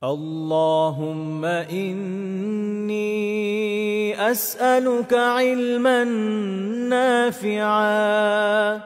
اللهم إني أسألك علما نافعا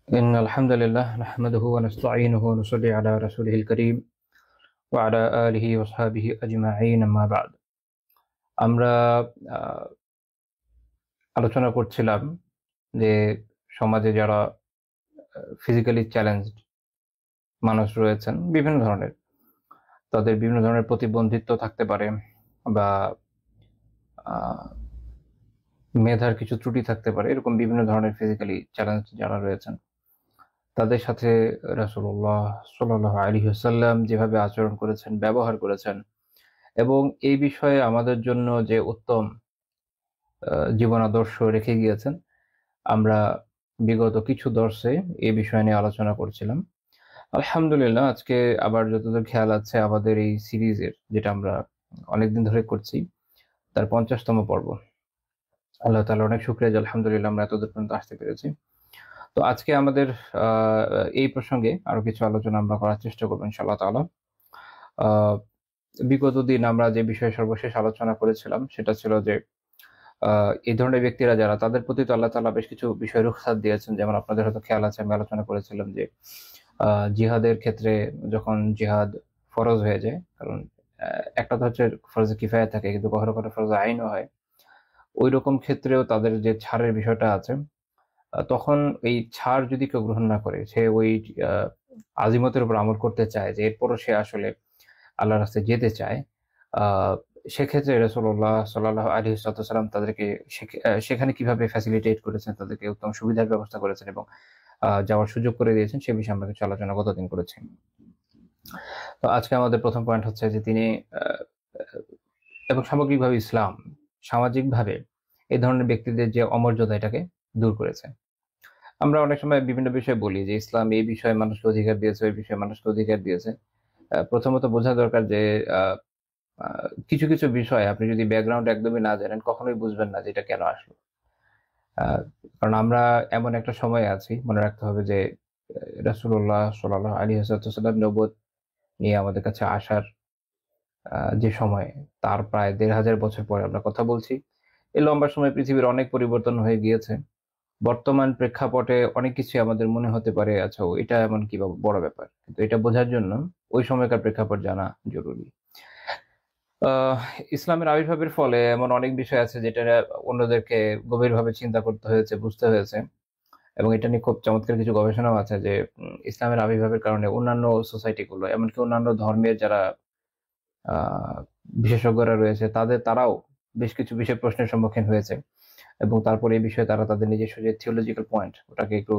إن الحمد لله نحمده ونستعينه ونصلي على رسوله الكريم وعلى آله وصحبه أجمعين أما بعد আমরা আহ, আলোচনা করছিলাম যে সমাজে যারা ফিজিক্যালি চ্যালেঞ্জড মানুষ রয়েছেন বিভিন্ন ধরনের, তাদের বিভিন্ন ধরনের প্রতিবন্ধিত্ব থাকতে পারে বা আহ, মেধার কিছু ত্রুটি থাকতে পারে, এরকম বিভিন্ন ধরনের ফিজিক্যালি চ্যালেঞ্জ যারা রয়েছেন তাদের সাথে রাসূলুল্লাহ সাল্লাল্লাহু আলাইহি ওয়াসাল্লাম যেভাবে আচরণ করেছেন, ব্যবহার করেছেন এবং এই বিষয়ে আমাদের জন্য যে উত্তম জীবন আদর্শ রেখে গিয়েছেন, আমরা বিগত কিছু দর্শে এই বিষয় নিয়ে আলোচনা করছিলাম। আলহামদুলিল্লাহ, আজকে আবার যতদূর খেয়াল আছে আমাদের এই সিরিজের, যেটা আমরা অনেকদিন ধরে করছি, তার 50তম পর্ব। আল্লাহ তাআলা অনেক শুকরিয়া যে আলহামদুলিল্লাহ আমরা এতদূর পর্যন্ত আসতে পেরেছি। তো আজকে আমাদের এই প্রসঙ্গে আরো কিছু আলোচনা আমরা করার চেষ্টা করবো ইনশাআল্লাহ তাআলা। আহ, বিগত দিন আমরা যে বিষয়ে সর্বশেষ আলোচনা করেছিলাম সেটা ছিল যে এই ধরনের ব্যক্তিরা যারা, তাদের প্রতি তো আল্লাহ তাআলা বেশ কিছু বিষয় রুখসাত দিয়েছেন। যেমন আপনাদের হয়তো খেয়াল আছে, আমি আলোচনা করেছিলাম যে জিহাদের ক্ষেত্রে যখন জিহাদ ফরজ হয়ে যায়, কারণ একটা তো হচ্ছে ফরজে কিফায়া থাকে, কিন্তু কখনো কখনো ফরজে আইনও হয়, ওই রকম ক্ষেত্রেও তাদের যে ছাড়ের বিষয়টা আছে, তখন এই ছাড় যদি কেউ গ্রহণ না করে, সে ওই আজিমতের উপর আমল করতে চায়, যে এরপরও সে আসলে আল্লাহর রাস্তায় যেতে চায়, আহ সেক্ষেত্রে রাসূলুল্লাহ সাল্লাল্লাহু আলাইহি ওয়াসাল্লাম তাদেরকে সেখানে কিভাবে ফ্যাসিলিটেট করেছেন, তাদেরকে উত্তম সুবিধার ব্যবস্থা করেছেন এবং যাওয়ার সুযোগ করে দিয়েছেন, সে বিষয়ে আমরা কিছু আলোচনা গতদিন করেছি। তো আজকে আমাদের প্রথম পয়েন্ট হচ্ছে যে তিনি আহ, এবং সামগ্রিকভাবে ইসলাম সামাজিকভাবে এই ধরনের ব্যক্তিদের যে অমর্যাদা, এটাকে দূর করেছে। আমরা অনেক সময় বিভিন্ন বিষয় বলি যে ইসলাম এই বিষয়ে মানুষকে অধিকার দিয়েছে, ওই বিষয়ে মানুষকে অধিকার দিয়েছে। প্রথমত বোঝা দরকার যে কিছু কিছু বিষয় আপনি যদি ব্যাকগ্রাউন্ড একদমই না জানেন, কখনোই বুঝবেন না যে এটা কেন আসলো। আহ, কারণ আমরা এমন একটা সময়ে আছি, মনে রাখতে হবে যে রাসূলুল্লাহ সাল্লাল্লাহু আলাইহি ওয়াসাল্লাম নবুয়ত নিয়ে আমাদের কাছে আসার যে সময়, তার প্রায় ১৫০০ বছর পরে আমরা কথা বলছি। এই লম্বা সময় পৃথিবীর অনেক পরিবর্তন হয়ে গিয়েছে। বর্তমান প্রেক্ষাপটে অনেক কিছু আমাদের মনে হতে পারে, আচ্ছা এটা এমন কি বড় ব্যাপার, কিন্তু এটা বোঝার জন্য ওই সময়কার প্রেক্ষাপট জানা জরুরি। আহ ইসলামের আবির্ভাবের ফলে এমন অনেক বিষয় আছে যেটা অন্যদেরকে গভীরভাবে চিন্তা করতে হয়েছে, বুঝতে হয়েছে, এবং এটা নিয়ে খুব চমৎকার কিছু গবেষণাও আছে যে ইসলামের আবির্ভাবের কারণে অন্যান্য সোসাইটি গুলো, এমনকি অন্যান্য ধর্মের যারা আহ বিশেষজ্ঞরা রয়েছে, তারাও বেশ কিছু বিষয় প্রশ্নের সম্মুখীন হয়েছে, এবং তারপরে এই বিষয়ে তারা তাদের নিজস্ব যে থিওলজিক্যাল পয়েন্ট, ওটাকে একটু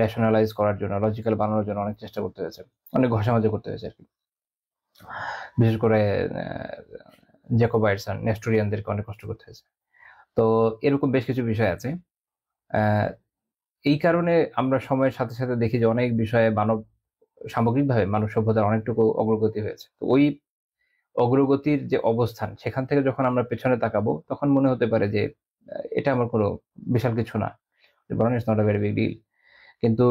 রেশনালাইজ করার জন্য, লজিক্যাল বানানোর জন্য অনেক চেষ্টা করতে হয়েছে, অনেক ঘষামাজি করতে হয়েছে আর কি। বিশেষ করে জ্যাকোবাইটস আর নেস্টোরিয়ানদেরকে অনেক কষ্ট করতে হয়েছে। তো এরকম বেশ কিছু বিষয় আছে। আহ, এই কারণে আমরা সময়ের সাথে সাথে দেখি যে অনেক বিষয়ে সামগ্রিকভাবে মানব সভ্যতার অনেকটুকু অগ্রগতি হয়েছে। তো ওই অগ্রগতির যে অবস্থান, সেখান থেকে যখন আমরা পেছনে তাকাবো, তখন মনে হতে পারে যে এটা আমার কোনো বিশাল কিছু না, বরং it's not a very big deal. কিন্তু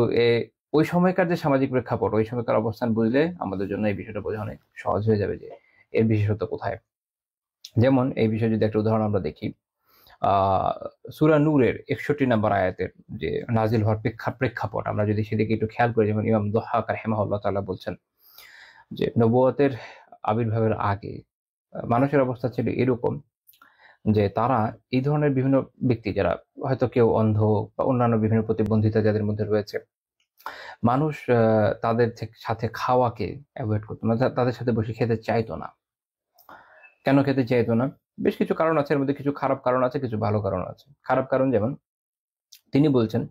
ওই সময়কার যে সামাজিক প্রেক্ষাপট, ওই সময়কার অবস্থান বুঝলে আমাদের জন্য এই বিষয়টা বোঝা অনেক সহজ হয়ে যাবে যে এর বিশেষত্ব কোথায়। যেমন এই বিষয়ে যদি একটা উদাহরণ আমরা দেখি, সূরা নূরের ৬১ নম্বর আয়াতের যে নাজিল হওয়ার প্রেক্ষাপট, আমরা যদি সেদিকে একটু খেয়াল করি, যেমন ইমাম দুহ্হাক রাহিমাহুল্লাহ তাআলা বলছেন যে নবুয়তের আবির্ভাবের আগে মানুষের অবস্থা ছিল এরকম যে তারা এই ধরনের বিভিন্ন ব্যক্তি, যারা হয়তো কেউ অন্ধ বা অন্যান্য বিভিন্ন প্রতিবন্ধিতা যাদের মধ্যে রয়েছে, মানুষ তাদের সাথে খাওয়াকে অ্যাভয়েড করতো, মানে তাদের সাথে বসে খেতে চাইতো না। কেন খেতে চাইতো না? বেশ কিছু কারণ আছে, এর মধ্যে কিছু খারাপ কারণ আছে, কিছু ভালো কারণ আছে। খারাপ কারণ যেমন তিনি বলছেন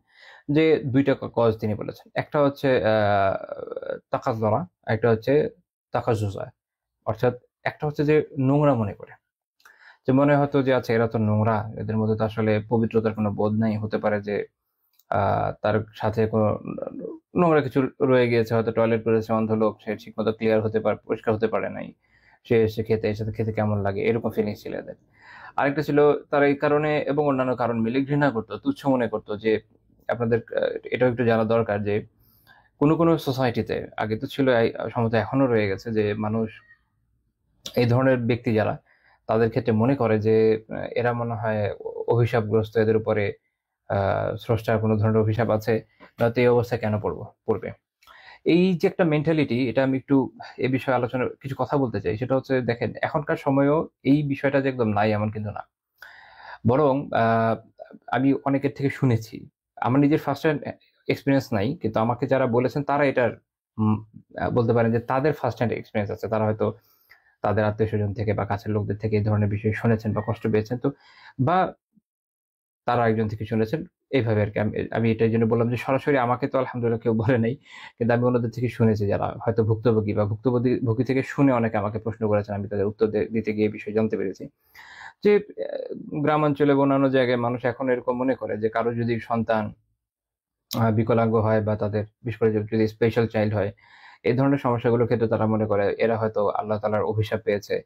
যে দুইটা কজ তিনি বলেছেন, একটা হচ্ছে তাকাজ্জুরা, একটা হচ্ছে তাকাজ্জুজা, অর্থাৎ একটা হচ্ছে যে নোংরা মনে করে, যে যে মনে হতো যে আচ্ছা এরা তো নোংরা, এদের মধ্যে তো আসলে পবিত্রতার কোনো বোধ নাই, হতে পারে যে তার সাথে কোনো নোংরা কিছু রয়ে গিয়েছে, হয়তো টয়লেট করেছে অন্ধ লোক, সে ঠিক মতো ক্লিয়ার হতে পারে, পরিষ্কার হতে পারে নাই, সে এসে খেতে, এর সাথে খেতে কেমন লাগে, এরকম ফিলিংস ছিল এদের। আরেকটা ছিল তারা এই কারণে এবং অন্যান্য কারণ মিলে ঘৃণা করতো, তুচ্ছ মনে করতো যে আপনাদের এটাও একটু জানা দরকার যে কোনো কোনো সোসাইটিতে, আগে তো ছিল সম্ভবত এখনো রয়ে গেছে, যে মানুষ এই ধরনের ব্যক্তি যারা, তাদের ক্ষেত্রে মনে করে যে এরা মনে হয় অভিশাপগ্রস্ত, এদের উপরে স্রষ্টার কোনো ধরনের অভিশাপ আছে, নয়তো এই অবস্থায় কেন পড়বে। এই যে একটা মেন্টালিটি, এটা আমি একটু এ বিষয়ে আলোচনা কিছু কথা বলতে চাই। সেটা হচ্ছে, দেখেন এখনকার সময়েও এই বিষয়টা যে একদম নাই এমন কিন্তু না, বরং আমি অনেকের থেকে শুনেছি। আমার নিজের ফার্স্ট হ্যান্ড এক্সপিরিয়েন্স নাই, কিন্তু আমাকে যারা বলেছেন তারা এটার বলতে পারেন যে তাদের ফার্স্ট হ্যান্ড এক্সপিরিয়েন্স আছে, তারা হয়তো তাদের আত্মীয় স্বজন থেকে বা কাছের লোকদের থেকে এই ধরনের বিষয় শুনেছেন বা কষ্ট পেয়েছেন, তো বা তারা একজন থেকে শুনেছেন, এইভাবে আর কি। আমি এটাই জন্য বললাম যে সরাসরি আমাকে তো আলহামদুলিল্লাহ কেউ বলে নাই, কিন্তু আমি ওনাদের থেকে শুনেছি যারা হয়তো ভুক্তভোগী বা ভুক্তভোগী থেকে শুনে অনেকে আমাকে প্রশ্ন করেছেন, আমি তাদের উত্তর দিতে গিয়ে এই বিষয়ে জানতে পেরেছি যে গ্রামাঞ্চলে বা অন্যান্য জায়গায় মানুষ এখন এরকম মনে করে যে কারো যদি সন্তান বিকলাঙ্গ হয় বা তাদের বিশেষ করে যদি স্পেশাল চাইল্ড হয়, এই ধরনের সমস্যাগুলোর ক্ষেত্রে তারা মনে করে এরা হয়তো আল্লাহ তাআলার অভিশাপ পেয়েছে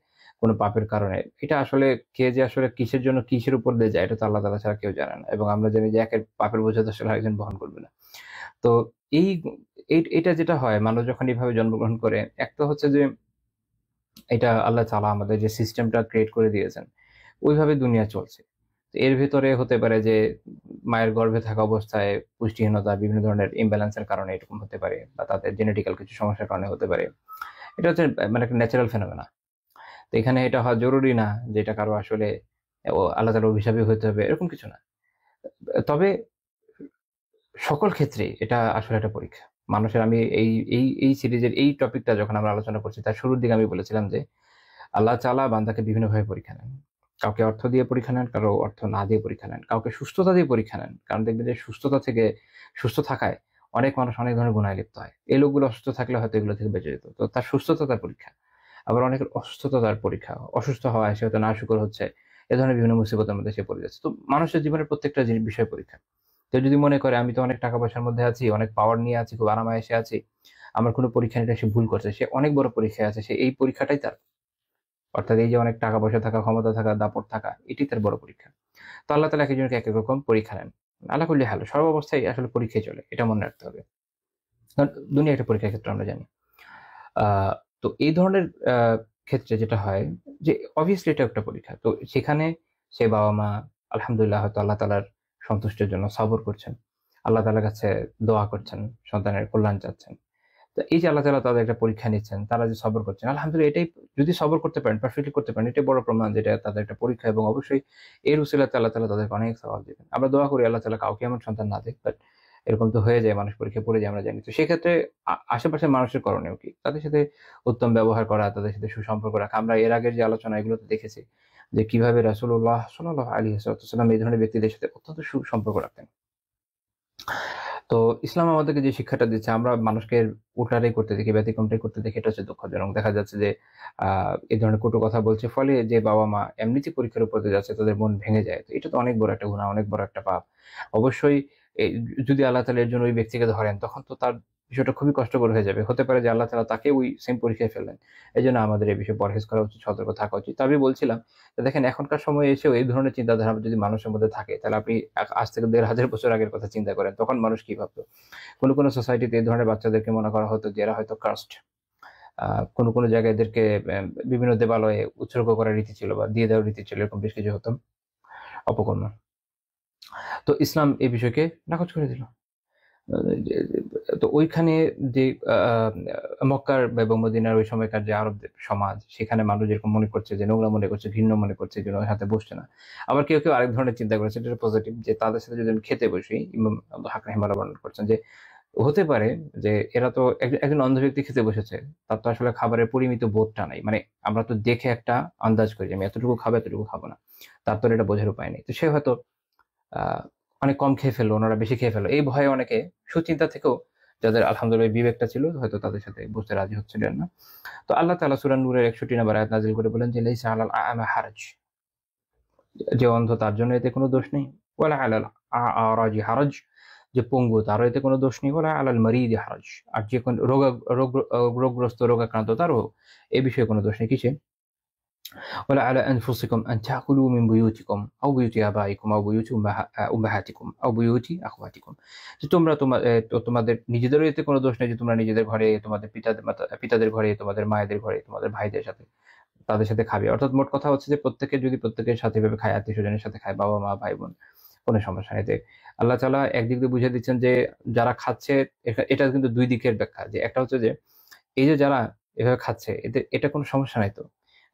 কোনো পাপের কারণে। এটা আসলে কে যে আসলে কিসের জন্য কিসের উপর দিয়ে যায়, এটা তো আল্লাহ তাআলা ছাড়া কেউ জানে না, এবং আমরা জানি যে একের পাপের বোঝা তো আসলে আরেকজন বহন করবে না। তো এই এটা যেটা হয়, মানুষ যখন এইভাবে জন্মগ্রহণ করে, এক তো হচ্ছে যে এটা আল্লাহ তাআলা আমাদের যে সিস্টেমটা ক্রিয়েট করে দিয়েছেন, ওইভাবে দুনিয়া চলছে। তো এর ভেতরে হতে পারে যে মায়ের গর্ভে থাকা অবস্থায় পুষ্টিহীনতা, বিভিন্ন ধরনের ইমব্যালেন্সের কারণে এরকম হতে পারে, বা তাদের জেনেটিক্যাল কিছু সমস্যার কারণে হতে পারে। এটা হচ্ছে মানে একটা ন্যাচারাল ফেনোমেনা। তো এখানে এটা হওয়া জরুরি না যে এটা কারো আসলে আল্লাহ তাআলার অভিশাপই হতে হবে, এরকম কিছু না। তবে সকল ক্ষেত্রে এটা আসলে একটা পরীক্ষা। মানুষের, আমি এই সিরিজের এই টপিকটা যখন আমরা আলোচনা করছি, তার শুরুর দিকে আমি বলেছিলাম যে আল্লাহ তাআলা বান্দাকে বিভিন্নভাবে পরীক্ষা নেন। কাউকে অর্থ দিয়ে পরীক্ষা নেন, কারো অর্থ না দিয়ে পরীক্ষা নেন, কাউকে সুস্থতা দিয়ে পরীক্ষা নেন। কারণ দেখবেন যে সুস্থ থাকায় অনেক মানুষ অনেক ধরনের গুনাহে লিপ্ত হয়। এই লোকগুলো অসুস্থ থাকলে হয়তো এগুলো থেকে বেঁচে যেত। তো তার সুস্থতা তার পরীক্ষা। আবার অনেকের অসুস্থতা তার পরীক্ষা। অসুস্থ হওয়ায় সে হয়তো নাশুকর হচ্ছে। এ ধরনের বিভিন্ন মুসিবতের মধ্যে সে পড়ে যাচ্ছে। তো মানুষের জীবনের প্রত্যেকটা বিষয় পরীক্ষা। কেউ যদি মনে করে আমি তো অনেক টাকা পয়সার মধ্যে আছি, অনেক পাওয়ার নিয়ে আছি, খুব আরাম-আয়েশে আছি, আমার কোনো পরীক্ষা নেই, এটা সে ভুল করছে। সে অনেক বড় পরীক্ষায় আছে। সে এই পরীক্ষাটাই তার। অর্থাৎ এই যে অনেক টাকা পয়সা থাকা, ক্ষমতা থাকা, দাপট থাকা, এটি তার বড় পরীক্ষা। তো আল্লাহ তাআলা একেকজনকে একেক রকম পরীক্ষা নেন। আলা কুল্লি হাল, সর্ব অবস্থায় আসলে পরীক্ষাই চলে। এটা মনে রাখতে হবে। কারণ দুনিয়া একটা পরীক্ষার ক্ষেত্র, আমরা জানি। আ তো এই ধরনের ক্ষেত্রে যেটা হয় যে obviously এটা একটা পরীক্ষা। তো সেখানে সে বাবা-মা আলহামদুলিল্লাহ হয়তো আল্লাহ তাআলার সন্তুষ্টির জন্য সবর করছেন। আল্লাহ তাআলার কাছে দোয়া করছেন, সন্তানের কল্যাণ চাচ্ছেন। তো এই যে আল্লাহ তাআলা তাদের একটা পরীক্ষা নিচ্ছেন, তারা যে সবর করছেন, আলহামদুলিল্লাহ এটাই, যদি সবর করতে পারেন, পারফেক্টলি করতে পারেন, এটাই বড় প্রমাণ যে এটা তাদের একটা পরীক্ষা, এবং অবশ্যই এর উসিলাতে আল্লাহ তাআলা তাদেরকে অনেক সওয়াব দিবেন। আমরা দোয়া করি আল্লাহ তাআলা কাউকে এমন সন্তান না দেক, বাট এরকম তো হয়ে যায়, মানুষ পরীক্ষায় পড়ে যায়, আমরা জানি। তো সেক্ষেত্রে আশেপাশের মানুষের করণীয় কি? তাদের সাথে উত্তম ব্যবহার করা, তাদের সাথে সুসম্পর্ক রাখা। আমরা এর আগের যে আলোচনা, এগুলোতে দেখেছি যে কিভাবে রাসূলুল্লাহ সাল্লাল্লাহু আলাইহি ওয়াসাল্লাম এই ধরনের ব্যক্তিদের সাথে অত্যন্ত সুসম্পর্ক রাখতেন। তো ইসলাম আমাদেরকে যে শিক্ষাটা দিচ্ছে, আমরা মানুষকে উল্টাটাই করতে দেখি, ব্যতিক্রমটাই করতে দেখি, এটা হচ্ছে দুঃখজনক। দেখা যাচ্ছে যে এই ধরনের কটু কথা বলছে, ফলে যে বাবা-মা এমনিতেই পরীক্ষার উপর দিয়ে যাচ্ছে, তাদের মন ভেঙে যায়। তো এটা তো অনেক বড় একটা গুনাহ, অনেক বড় একটা পাপ। অবশ্যই যদি আল্লাহ তাআলা এর জন্য ওই ব্যক্তিকে ধরেন, তখন তো তার বিষয়টা খুবই কষ্টকর হয়ে যাবে। হতে পারে যে আল্লাহ তাআলা তাকে ওই সেম পরীক্ষায় ফেললেন। এজন্য আমাদের এই বিষয়ে পরহেজ করা উচিত, সতর্ক থাকা উচিত। তো আমি বলছিলাম যে দেখেন এখনকার সময়ে এসেও এই ধরনের চিন্তাধারা যদি মানুষের মধ্যে থাকে, তাহলে আপনি আজ থেকে ১,৫০০ বছর আগের কথা চিন্তা করেন। তখন মানুষ কি ভাবতো? কোনো সোসাইটিতে এই ধরনের বাচ্চাদেরকে মনে করা হতো যে এরা হয়তো কাস্ট। কোনো জায়গায় এদেরকে বিভিন্ন দেবালয়ে উৎসর্গ করার রীতি ছিল, বা দিয়ে দেওয়ার রীতি ছিল, এরকম বেশ কিছু হতো অপকর্ম। তো ইসলাম এই বিষয়কে নাকচ করে দিল। তো ওইখানে যে মক্কার এবং মদিনার ওই সময়কার যে আরব সমাজ, সেখানে মানুষ যেরকম মনে করছে, যে নোংরা মনে করছে, ঘৃণ্য মনে করছে, এই জন্য ওর হাতে বসছে না। আবার কেউ আরেক ধরনের চিন্তা করেছে, এটা পজিটিভ, যে তাদের সাথে যদি আমি খেতে বসি, ইমাম আবু হাক রাহিমাহুল্লাহ বর্ণনা করছেন যে হতে পারে যে এরা তো একজন অন্ধ ব্যক্তি খেতে বসেছে, তার তো আসলে খাবারের পরিমিত বোধটা নাই। মানে আমরা তো দেখে একটা আন্দাজ করি যে আমি এতটুকু খাবো, এতটুকু খাবো না। তার তো এটা বোঝার উপায় নেই। তো সে হয়তো আহ অনেক কম খেয়ে ফেললো, ওনারা বেশি খেয়ে ফেললো, এই ভয়ে অনেকে সুচিন্তা থেকেও, যাদের আলহামদুলিল্লাহ বিবেকটা ছিল, হয়তো তাদের সাথে বসতে রাজি হচ্ছিলেন না। তো আল্লাহ তাআলা সূরা নূরের ৬১ নম্বর আয়াত নাযিল করে বলেন যে লাইসা আলাল আ'মা হারাজ, যে অন্ধ তার জন্য এতে কোনো দোষ নেই। ওয়ালা আলাল আরাজি হারাজ, যে পঙ্গু তারও এতে কোনো দোষ নেই। ওয়ালা আলাল মারিদি হারাজ, আর যে কোনো রোগগ্রস্ত রোগাক্রান্ত তারও এ বিষয়ে কোনো দোষ নেই। কিসে? ولا على أنفسكم أن تأكلوا من بيوتكم أو بيوت آبائكم أو بيوت أمهاتكم أو بيوت أخواتكم, যে তোমরা তোমাদের নিজেদেরও এতে কোনো দোষ নেই যে তোমরা নিজেদের ঘরে, তোমাদের পিতাদের ঘরে, তোমাদের মায়েদের ঘরে, তোমাদের ভাইদের সাথে, তাদের সাথে খাবে। অর্থাৎ মোট কথা হচ্ছে যে প্রত্যেকে যদি প্রত্যেকের সাথে ভাবে খায়, আত্মীয় স্বজনের সাথে খায়, বাবা মা ভাই বোন, কোনো সমস্যা নেই। আল্লাহ তাআলা একদিক দিয়ে বুঝিয়ে দিচ্ছেন যে যারা খাচ্ছে, এটা কিন্তু দুই দিকের ব্যাখ্যা। যে একটা হচ্ছে যে এই যে যারা এভাবে খাচ্ছে এটা কোনো সমস্যা নাই, তো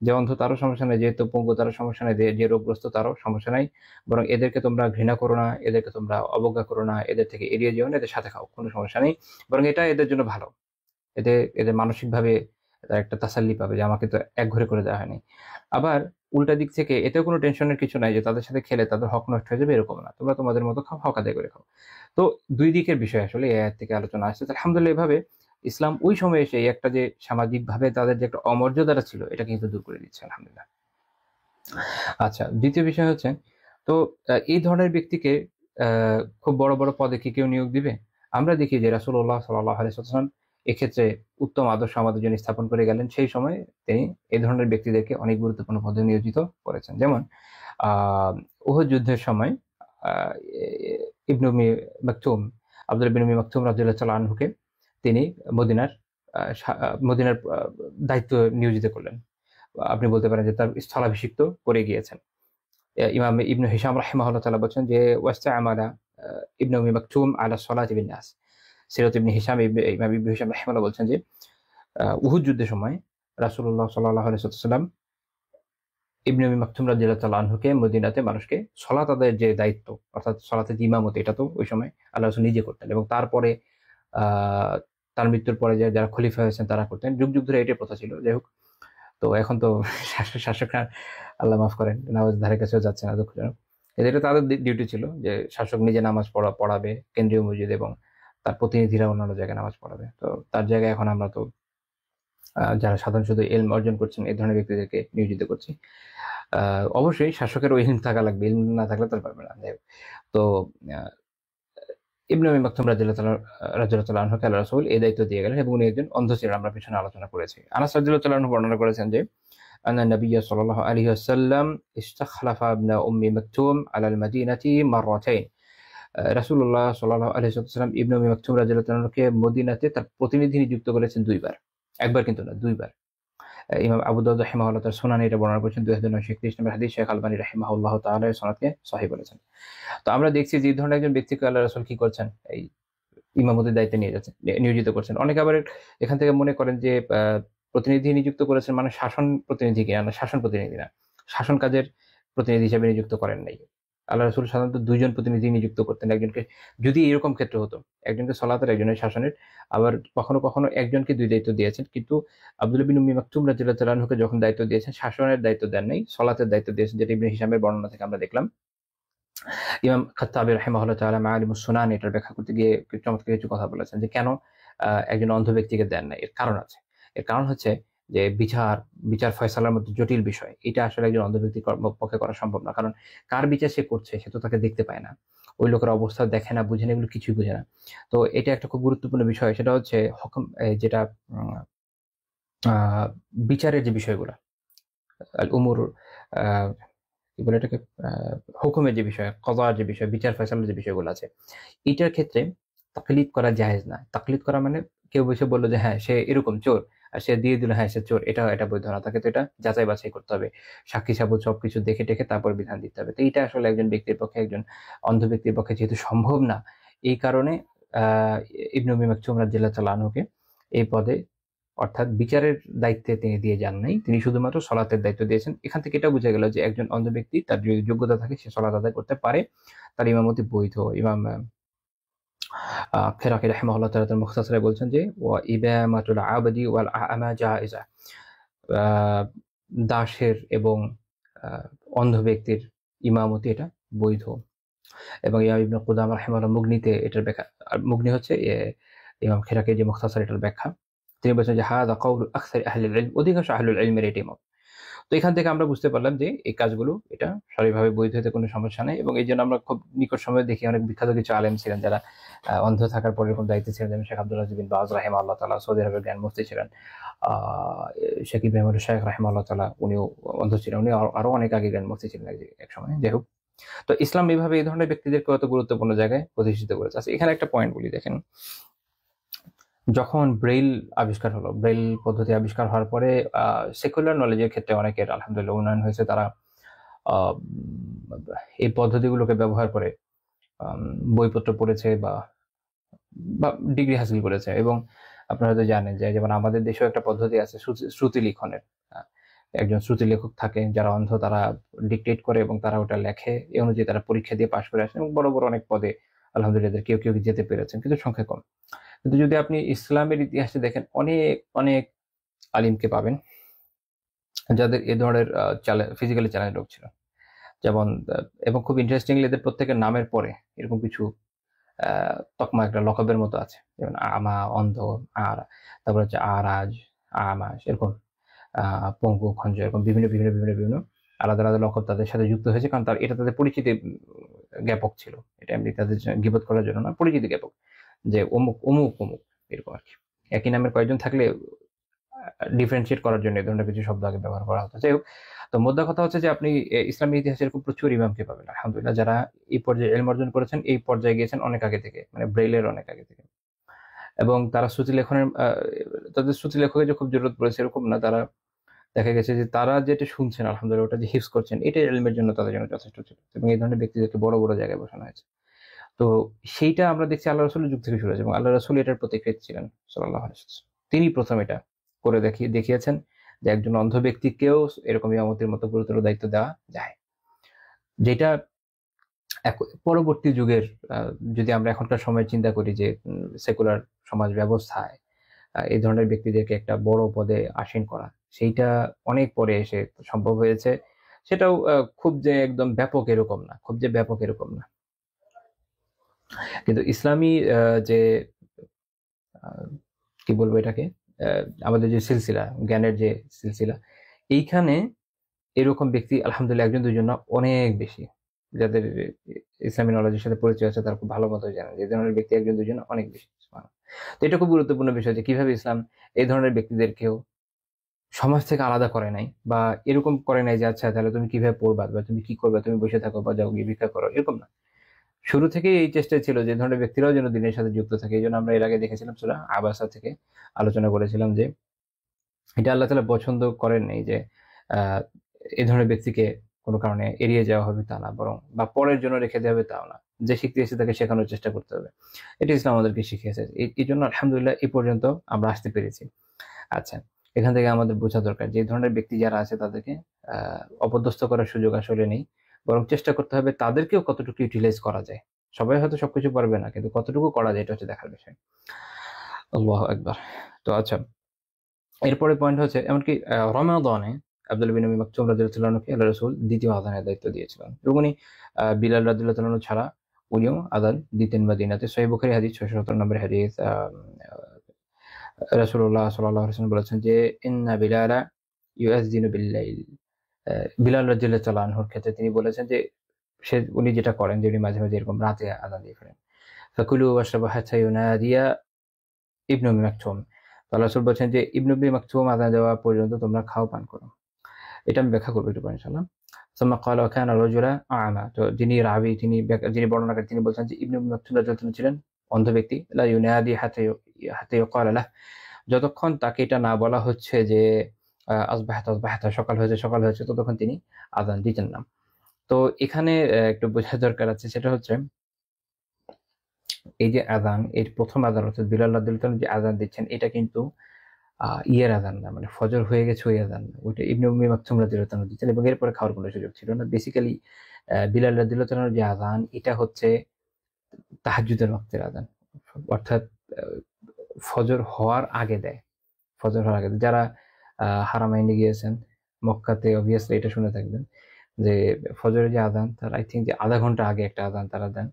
যে অন্ধ তারও সমস্যা নাই, যেহেতু পঙ্গু তারও সমস্যা নাই, যে রোগগ্রস্ত তারও সমস্যা নাই, বরং এদেরকে তোমরা ঘৃণা করো না, এদেরকে তোমরা অবজ্ঞা করো না, এদের থেকে এড়িয়ে যেও না, এদের সাথে খাও, কোনো সমস্যা নেই, বরং এটা এদের জন্য ভালো। এদের মানসিকভাবে তারা একটা তাসাল্লি পাবে যে আমাকে তো একঘরে করে দেওয়া হয়নি। আবার উল্টা দিক থেকে এতেও কোনো টেনশনের কিছু নাই যে তাদের সাথে খেলে তাদের হক নষ্ট হয়ে যাবে, এরকম না, তোমরা তোমাদের মতো খাও, হক আদায় করে খাও। তো দুই দিকের বিষয় আসলে এই আয়াত থেকে আলোচনা আসছে। আলহামদুলিল্লাহ, এভাবে ইসলাম ওই সময়ে এসে একটা যে সামাজিকভাবে তাদের যে একটা অমর্যাদাটা ছিল এটা কিন্তু দূর করে দিচ্ছে, আলহামদুলিল্লাহ। আচ্ছা, দ্বিতীয় বিষয় হচ্ছে, তো এই ধরনের ব্যক্তিকে খুব বড় বড় পদে কি কেউ নিয়োগ দিবে? আমরা দেখি যে রাসূলুল্লাহ সাল্লাল্লাহু আলাইহি ওয়াসাল্লাম এক্ষেত্রে উত্তম আদর্শ আমাদের জন্য স্থাপন করে গেলেন। সেই সময় তিনি এই ধরনের ব্যক্তিদেরকে অনেক গুরুত্বপূর্ণ পদে নিয়োজিত করেছেন। যেমন উহুদ যুদ্ধের সময় ইবনে উম্মি মাকতুম, আব্দুল্লাহ ইবনে উম্মি মাকতুম রাদিয়াল্লাহু তাআলা আনহুকে তিনি মদিনার দায়িত্ব নিয়োজিত করলেন। আপনি বলতে পারেন যে তার স্থলাভিষিক্ত করে গিয়েছেন। ইমাম ইবনে হিশাম রাহিমাহুল্লাহ তাআলা বলছেন যে ওয়াস্তা'মালা ইবনে উম্মি মাকতুম আলা সলাতি বিন নাস। সিরাত ইবনে হিশাম, ইমাম ইবনে হিশাম রাহিমাহুল্লাহ বলছেন যে উহুদ যুদ্ধের সময় রাসূলুল্লাহ সাল্লাল্লাহু আলাইহি ওয়াসাল্লাম ইবনে উম্মি মাকতুম রাদিয়াল্লাহু তাআলা আনহুকে মদিনাতে মানুষকে সালাত আদায়ের যে দায়িত্ব, অর্থাৎ সালাতের যে ইমামতি, এটা তো ওই সময় আল্লাহ রাসূল নিজে করতেন, এবং তারপরে তার মৃত্যুর পরে যারা খলিফা হয়েছেন তারা করতেন। যুগ যুগ ধরে এটাই প্রথা ছিল। যাই হোক, তো এখন তো শাসকরা, আল্লাহ মাফ করেন, নামাজ ধারে কাছেও যাচ্ছে না, দুঃখজনক। এটা তাদের ডিউটি ছিল যে শাসক নিজে নামাজ পড়াবে কেন্দ্রীয় মসজিদ, এবং তার প্রতিনিধিরা অন্যান্য জায়গায় নামাজ পড়াবে। তো তার জায়গায় এখন আমরা তো যারা সাধারণ শুধু ইলম অর্জন করছেন এই ধরনের ব্যক্তিদেরকে নিয়োজিত করছি। অবশ্যই শাসকেরও ইলম থাকা লাগবে, ইলম না থাকলে তার পারবে না। তো ইবনে উম্মি মাকতুম রাদিয়াল্লাহু তাআলা আনহুকে আল্লাহ রাসূল এই দায়িত্ব দিয়ে গেলেন, এবং উনি একজন অন্ধ ছিলেন। আমরা পিছনে আলোচনা করেছি। আনাস রাদিয়াল্লাহু তাআলা আনহু বর্ণনা করেছেন যে আন্না নবিয়্য সাল্লাল্লাহু আলাইহি ওয়াসাল্লাম ইসতাখলাফা ইবনে উম্মি মাকতুম আলাল মাদিনাতি মাররাতাইন। রাসূলুল্লাহ সাল্লাল্লাহু আলাইহি ওয়াসাল্লাম ইবনে উম্মি মাকতুম রাদিয়াল্লাহু তাআলা আনহুকে মদিনাতে তার প্রতিনিধি নিযুক্ত করেছেন দুইবার। একবার কিন্তু না, দুইবার। ইমাম আবু দাউদ রাহিমাহুল্লাহ তার সুনানে এটা বর্ণনা করেছেন 2931 নম্বর হাদিস। শেখ আলবানী রাহিমাহুল্লাহ তাআলা এর সনদকে সহিহ বলেছেন। তো আমরা দেখছি যে এই ধরনের একজন ব্যক্তিকে আল্লাহ রাসূল কি করছেন, এই ইমামতির দায়িত্বে নিয়োজিত করছেন। অনেকে আবার এখান থেকে মনে করেন যে প্রতিনিধি নিযুক্ত করেছেন মানে শাসন প্রতিনিধি কিনা, না, শাসন প্রতিনিধি না, শাসন কাজের প্রতিনিধি হিসেবে নিযুক্ত করেন নাই। আল্লাহ রাসূল সাধারণত দুইজন প্রতিনিধি নিযুক্ত করতেন। একজনকে, যদি এরকম ক্ষেত্র হতো, একজনকে সলাতের, একজনের শাসনের, আবার কখনো কখনো একজনকে দুই দায়িত্ব দিয়েছেন। কিন্তু আব্দুল্লাহ বিন উম্মি মাকতুম রাদিয়াল্লাহু তাআলা আনহুকে যখন দায়িত্ব দিয়েছেন, শাসনের দায়িত্ব দেন নাই, সলাতের দায়িত্ব দিয়েছেন, যেটা ইবনে হিশামের বর্ণনা থেকে আমরা দেখলাম। ইমাম খাত্তাবী রাহিমাহুল্লাহ তাআলা মাআলিমুস সুনান এটার ব্যাখ্যা করতে গিয়ে চমৎকার কিছু কথা বলেছেন যে কেন একজন অন্ধ ব্যক্তিকে দেন না। এর কারণ আছে। এর কারণ হচ্ছে যে বিচার ফয়সালার মধ্যে জটিল বিষয়, এটা আসলে একজন অন্ধ ব্যক্তির পক্ষে করা সম্ভব না। কারণ কার বিচার সে করছে সে তো তাকে দেখতে পায় না, ওই লোকের অবস্থা দেখে না, বুঝে না, এগুলো কিছুই বুঝে না। তো এটা একটা খুব গুরুত্বপূর্ণ বিষয়। সেটা হচ্ছে যেটা বিচারের যে বিষয়গুলো, আল উমুর, কি বলে এটাকে, হুকুমের যে বিষয়, কযার যে বিষয়, বিচার ফয়সালার যে বিষয়গুলো আছে, এটার ক্ষেত্রে তাকলিদ করা জায়েজ না। তাকলিদ করা মানে কেউ বসে বললো যে হ্যাঁ সে এরকম চোর, আর সে দিয়ে দিল হ্যাঁ সে চোর, এটা বৈধ না। তাকে তো এটা যাচাই বাছাই করতে হবে, সাক্ষী সাবুত সবকিছু দেখে টেখে তারপর বিধান দিতে হবে। তো এইটা আসলে একজন ব্যক্তির পক্ষে, একজন অন্ধ ব্যক্তির পক্ষে যেহেতু সম্ভব না, এই কারণে ইবনে উম্মি মাকতুম রাদিয়াল্লাহু তাআলা আনহুকে এই পদে, অর্থাৎ বিচারের দায়িত্বে তিনি দিয়ে যান নাই, তিনি শুধুমাত্র সলাতের দায়িত্ব দিয়েছেন। এখান থেকে এটা বোঝা গেল যে একজন অন্ধ ব্যক্তি, তার যদি যোগ্যতা থাকে, সে সলাত আদায় করতে পারে, তার ইমামতি বৈধ। ইমাম ফেরাকি রাহিমাহুল্লাহ তাআলা তার মুখতাসারে বলছেন যে ওয়া ইবামাতুল আবদি ওয়াল আ'মা জায়েজা, দাসের এবং অন্ধ ব্যক্তির ইমামতি এটা বৈধ। এবং ইমাম ইবনে কুদামা রাহিমাহুল্লাহ মুগনিতে এটার ব্যাখ্যা, মুগনি হচ্ছে ইমাম ফেরাকির যে মুখতাসার, এটার ব্যাখ্যা। তিনি বলছেন যে হাযা কাউলু আকসারি আহলিল ইলম, অধিকাংশ আহলুল ইলমের এটাই মত। তো এখান থেকে আমরা বুঝতে পারলাম যে এই কাজগুলো এটা সঠিকভাবে বৈধ হতে কোনো সমস্যা নেই, এবং এই জন্য আমরা খুব নিকট সময়ে দেখি অনেক বিখ্যাত কিছু আলেম ছিলেন যারা অন্ধ থাকার পরে এরকম দায়িত্ব ছিলেন, যেমন শেখ আব্দুল আজিজ বিন বাজ রাহিমাহুল্লাহ তাআলা সৌদি আরবের জ্ঞান মুফতি ছিলেন। শেখ ইব্রাহিম শেখ রাহিমাহুল্লাহ তাআলা উনিও অন্ধ ছিলেন, উনি আরো অনেক আগে জ্ঞান মুফতি ছিলেন এক সময়। যাই হোক, তো ইসলাম এইভাবে এই ধরনের ব্যক্তিদেরকে অত গুরুত্বপূর্ণ জায়গায় প্রতিষ্ঠিত করেছে। আচ্ছা, এখানে একটা পয়েন্ট বলি, দেখেন যখন ব্রেইল আবিষ্কার হলো, ব্রেইল পদ্ধতি আবিষ্কার হওয়ার পরে সেকুলার নলেজের ক্ষেত্রে অনেকের আলহামদুলিল্লাহ উন্নয়ন হয়েছে। তারা এই পদ্ধতিগুলোকে ব্যবহার করে বইপত্র পড়েছে বা ডিগ্রি হাসিল করেছে। এবং আপনারা হয়তো জানেন যে যেমন আমাদের দেশেও একটা পদ্ধতি আছে শ্রুতি লিখনের। একজন শ্রুতি লেখক থাকে যারা অন্ধ, তারা ডিকটেট করে এবং তারা ওটা লেখে, এই অনুযায়ী তারা পরীক্ষা দিয়ে পাশ করে আসেন এবং বড় বড় অনেক পদে আলহামদুলিল্লাহ কেউ কেউ যেতে পেরেছেন, কিন্তু সংখ্যা কম। কিন্তু যদি আপনি ইসলামের ইতিহাসে দেখেন অনেক অনেক আলিমকে পাবেন যাদের এ ধরনের ফিজিক্যালি চ্যালেঞ্জ রোগ ছিল। যেমন এবং খুব ইন্টারেস্টিংলি এদের প্রত্যেকের নামের পরে এরকম কিছু তকমা একটা লকবের মতো আছে, যেমন আমা, অন্ধ, আর তারপর হচ্ছে আরাজ, আমাস, এরকম পঙ্গু, খঞ্জ, এরকম বিভিন্ন বিভিন্ন বিভিন্ন বিভিন্ন আলাদা আলাদা লকব তাদের সাথে যুক্ত হয়েছে, কারণ এটা তাদের পরিচিতি জ্ঞাপক ছিল। এটা এমনি তাদের গিবত করার জন্য না, পরিচিতি জ্ঞাপক যে অমুক অমুক অমুক, এরকম আর কি। একই নামের কয়েকজন থাকলে ডিফারেন্সিয়েট করার জন্য এই ধরনের কিছু শব্দ আগে ব্যবহার করা হতো। যাই হোক, তো মোদ্দা কথা হচ্ছে যে আপনি ইসলামী ইতিহাসে এরকম প্রচুর ইমামকে পাবেন আলহামদুলিল্লাহ, যারা এই পর্যায়ে ইলম অর্জন করেছেন, এই পর্যায়ে গিয়েছেন অনেক আগে থেকে, মানে ব্রেইলের অনেক আগে থেকে। এবং তারা শ্রুতি লেখনের তাদের শ্রুতি লেখকের যে খুব জরুরত পড়েছে এরকম না, তারা দেখা গেছে যে তারা যেটা শুনছেন আলহামদুলিল্লাহ ওটা যে হিফজ করছেন, এটা ইলমের জন্য তাদের জন্য যথেষ্ট ছিল, এবং এই ধরনের ব্যক্তিদেরকে বড় বড় জায়গায় বসানো হয়েছে। তো সেইটা আমরা দেখছি আল্লাহ রাসূলের যুগ থেকে শুরু হয়েছে, এবং আল্লাহ রাসূল এটার প্রতিকৃত ছিলেন সাল্লাল্লাহু আলাইহি ওয়াসাল্লাম। তিনি প্রথম এটা করে দেখিয়েছেন যে একজন অন্ধ ব্যক্তিকেও এরকম ইমামতির মতো গুরুতর দায়িত্ব দেওয়া যায়, যেটা পরবর্তী যুগের যদি আমরা এখনকার সময় চিন্তা করি যে সেকুলার সমাজ ব্যবস্থায় এই ধরনের ব্যক্তিদেরকে একটা বড় পদে আসীন করা, সেইটা অনেক পরে এসে সম্ভব হয়েছে। সেটাও খুব যে একদম ব্যাপক এরকম না, খুব যে ব্যাপক এরকম না। কিন্তু ইসলামী যে কি বলবো এটাকে, আমাদের যে সিলসিলা, জ্ঞানের যে সিলসিলা, এইখানে এরকম ব্যক্তি আলহামদুলিল্লাহ একজন দুইজন না, অনেক বেশি। যাদের ইসলামী নলেজের সাথে পরিচয় আছে তারা খুব ভালো মতো জানেন যে ধরনের ব্যক্তি একজন দুইজন অনেক বেশি। তো এটা খুব গুরুত্বপূর্ণ বিষয় যে কিভাবে ইসলাম এই ধরনের ব্যক্তিদেরকেও সমাজ থেকে আলাদা করে নাই, বা এরকম করে নাই যে আচ্ছা তাহলে তুমি কিভাবে পড়বা বা তুমি কি করবে, তুমি বসে থাকো বা যাও গিয়ে ভিক্ষা করো, এরকম না। শুরু থেকেই এই চেষ্টা ছিল যে ধরনের ব্যক্তিরাও যেন দিনের সাথে যুক্ত থাকে। এই জন্য আমরা এর আগে দেখেছিলাম সূরা আবাসা থেকে আলোচনা করেছিলাম যে এটা আল্লাহ তাআলা পছন্দ করেন নাই যে এই ধরনের ব্যক্তিকে কোনো কারণে এড়িয়ে যাওয়া হবে তা না, বরং বা পরের জন্য রেখে দেওয়া হবে তাও না, যে শিখতে এসে তাকে শেখানোর চেষ্টা করতে হবে। এটা ইসলাম আমাদেরকে শিখিয়েছে। এই জন্য আলহামদুলিল্লাহ এই পর্যন্ত আমরা আসতে পেরেছি। আচ্ছা, এখান থেকে আমাদের বোঝা দরকার যে ধরনের ব্যক্তি যারা আছে তাদেরকে অপদস্থ করার সুযোগ আসলে নেই, বরং চেষ্টা করতে হবে তাদেরকেও কতটুকু ইউটিলাইজ করা যায়। সবাই হয়তো সবকিছু পারবে না, কিন্তু কতটুকু করা যায় এটা হচ্ছে দেখার বিষয়। আল্লাহু আকবার। তো আচ্ছা, এরপরে পয়েন্ট হচ্ছে এমনকি রমাদানে আব্দুল্লাহ বিন উম্মি মাকতুম রাদিয়াল্লাহু আনহুকে আল্লাহ রাসূল দ্বিতীয় আযানের দায়িত্ব দিয়েছিলেন, এবং উনি বিলাল রাদিয়াল্লাহু আনহু ছাড়া উনিও আযান দিতেন মদিনাতে। সহিহ বুখারী হাদিস 617 নম্বর হাদিস। রাসূলুল্লাহ সাল্লাল্লাহু আলাইহি ওয়াসাল্লাম বলেছেন যে ইন্না বিলালা ইউআযযিনু বিল-লাইল। বিলাল রাদিয়াল্লাহু তাআলা আনহুর ক্ষেত্রে তিনি বলেছেন যে উনি যেটা করেন যে উনি মাঝে মাঝে এরকম রাতে আযান দিয়ে ফেলেন। ফাকুলু ওয়াশরাবু হাত্তা ইউনাদিয়া ইবনু উম্মি মাকতুম। আল্লাহ রাসূল বলছেন যে ইবনু উম্মি মাকতুম আযান দেওয়া পর্যন্ত তোমরা খাও পান করো। এটা আমি ব্যাখ্যা করবো একটু পরে ইনশাআল্লাহ। সুম্মা ক্বালা ওয়া কানা রাজুলা আ'মা। তো যিনি রাবী, যিনি বর্ণনাকারী, তিনি বলছেন যে ইবনু উম্মি মাকতুম রাদিয়াল্লাহু আনহু ছিলেন অন্ধ ব্যক্তি। লা ইউনাদি হাত্তা ইউকালা লাহ। যতক্ষণ তাকে এটা না বলা হচ্ছে যে আসবাহাতা আসবাহাতা, সকাল হয়েছে, ততক্ষণ তিনি আযান দিতেন না। তো এখানে একটু বোঝা দরকার আছে, সেটা হচ্ছে এই যে আযান, এর প্রথম আযান অর্থাৎ বিলাল রাদিয়াল্লাহু আনহু যে আযান দিচ্ছেন, এটা কিন্তু ইয়ের আযান না, মানে ফজর হয়ে গেছে ওই আযান না, ওইটা ইবনে উম্মি মাকতুম রাদিয়াল্লাহু আনহু দিচ্ছেন, এবং এরপরে খাওয়ার কোনো সুযোগ ছিল না। বেসিক্যালি বিলাল রাদিয়াল্লাহু আনহুর যে আযান, এটা হচ্ছে তাহাজ্জুদের ওয়াক্তের আযান, অর্থাৎ ফজর হওয়ার আগে দেয়। যারা হারামাইনে গিয়েছেন মক্কাতে অবভিয়াসলি এটা শুনে থাকবেন যে ফজরের যে আযান, তার আই থিঙ্ক যে আধা ঘন্টা আগে একটা আযান তারা দেন।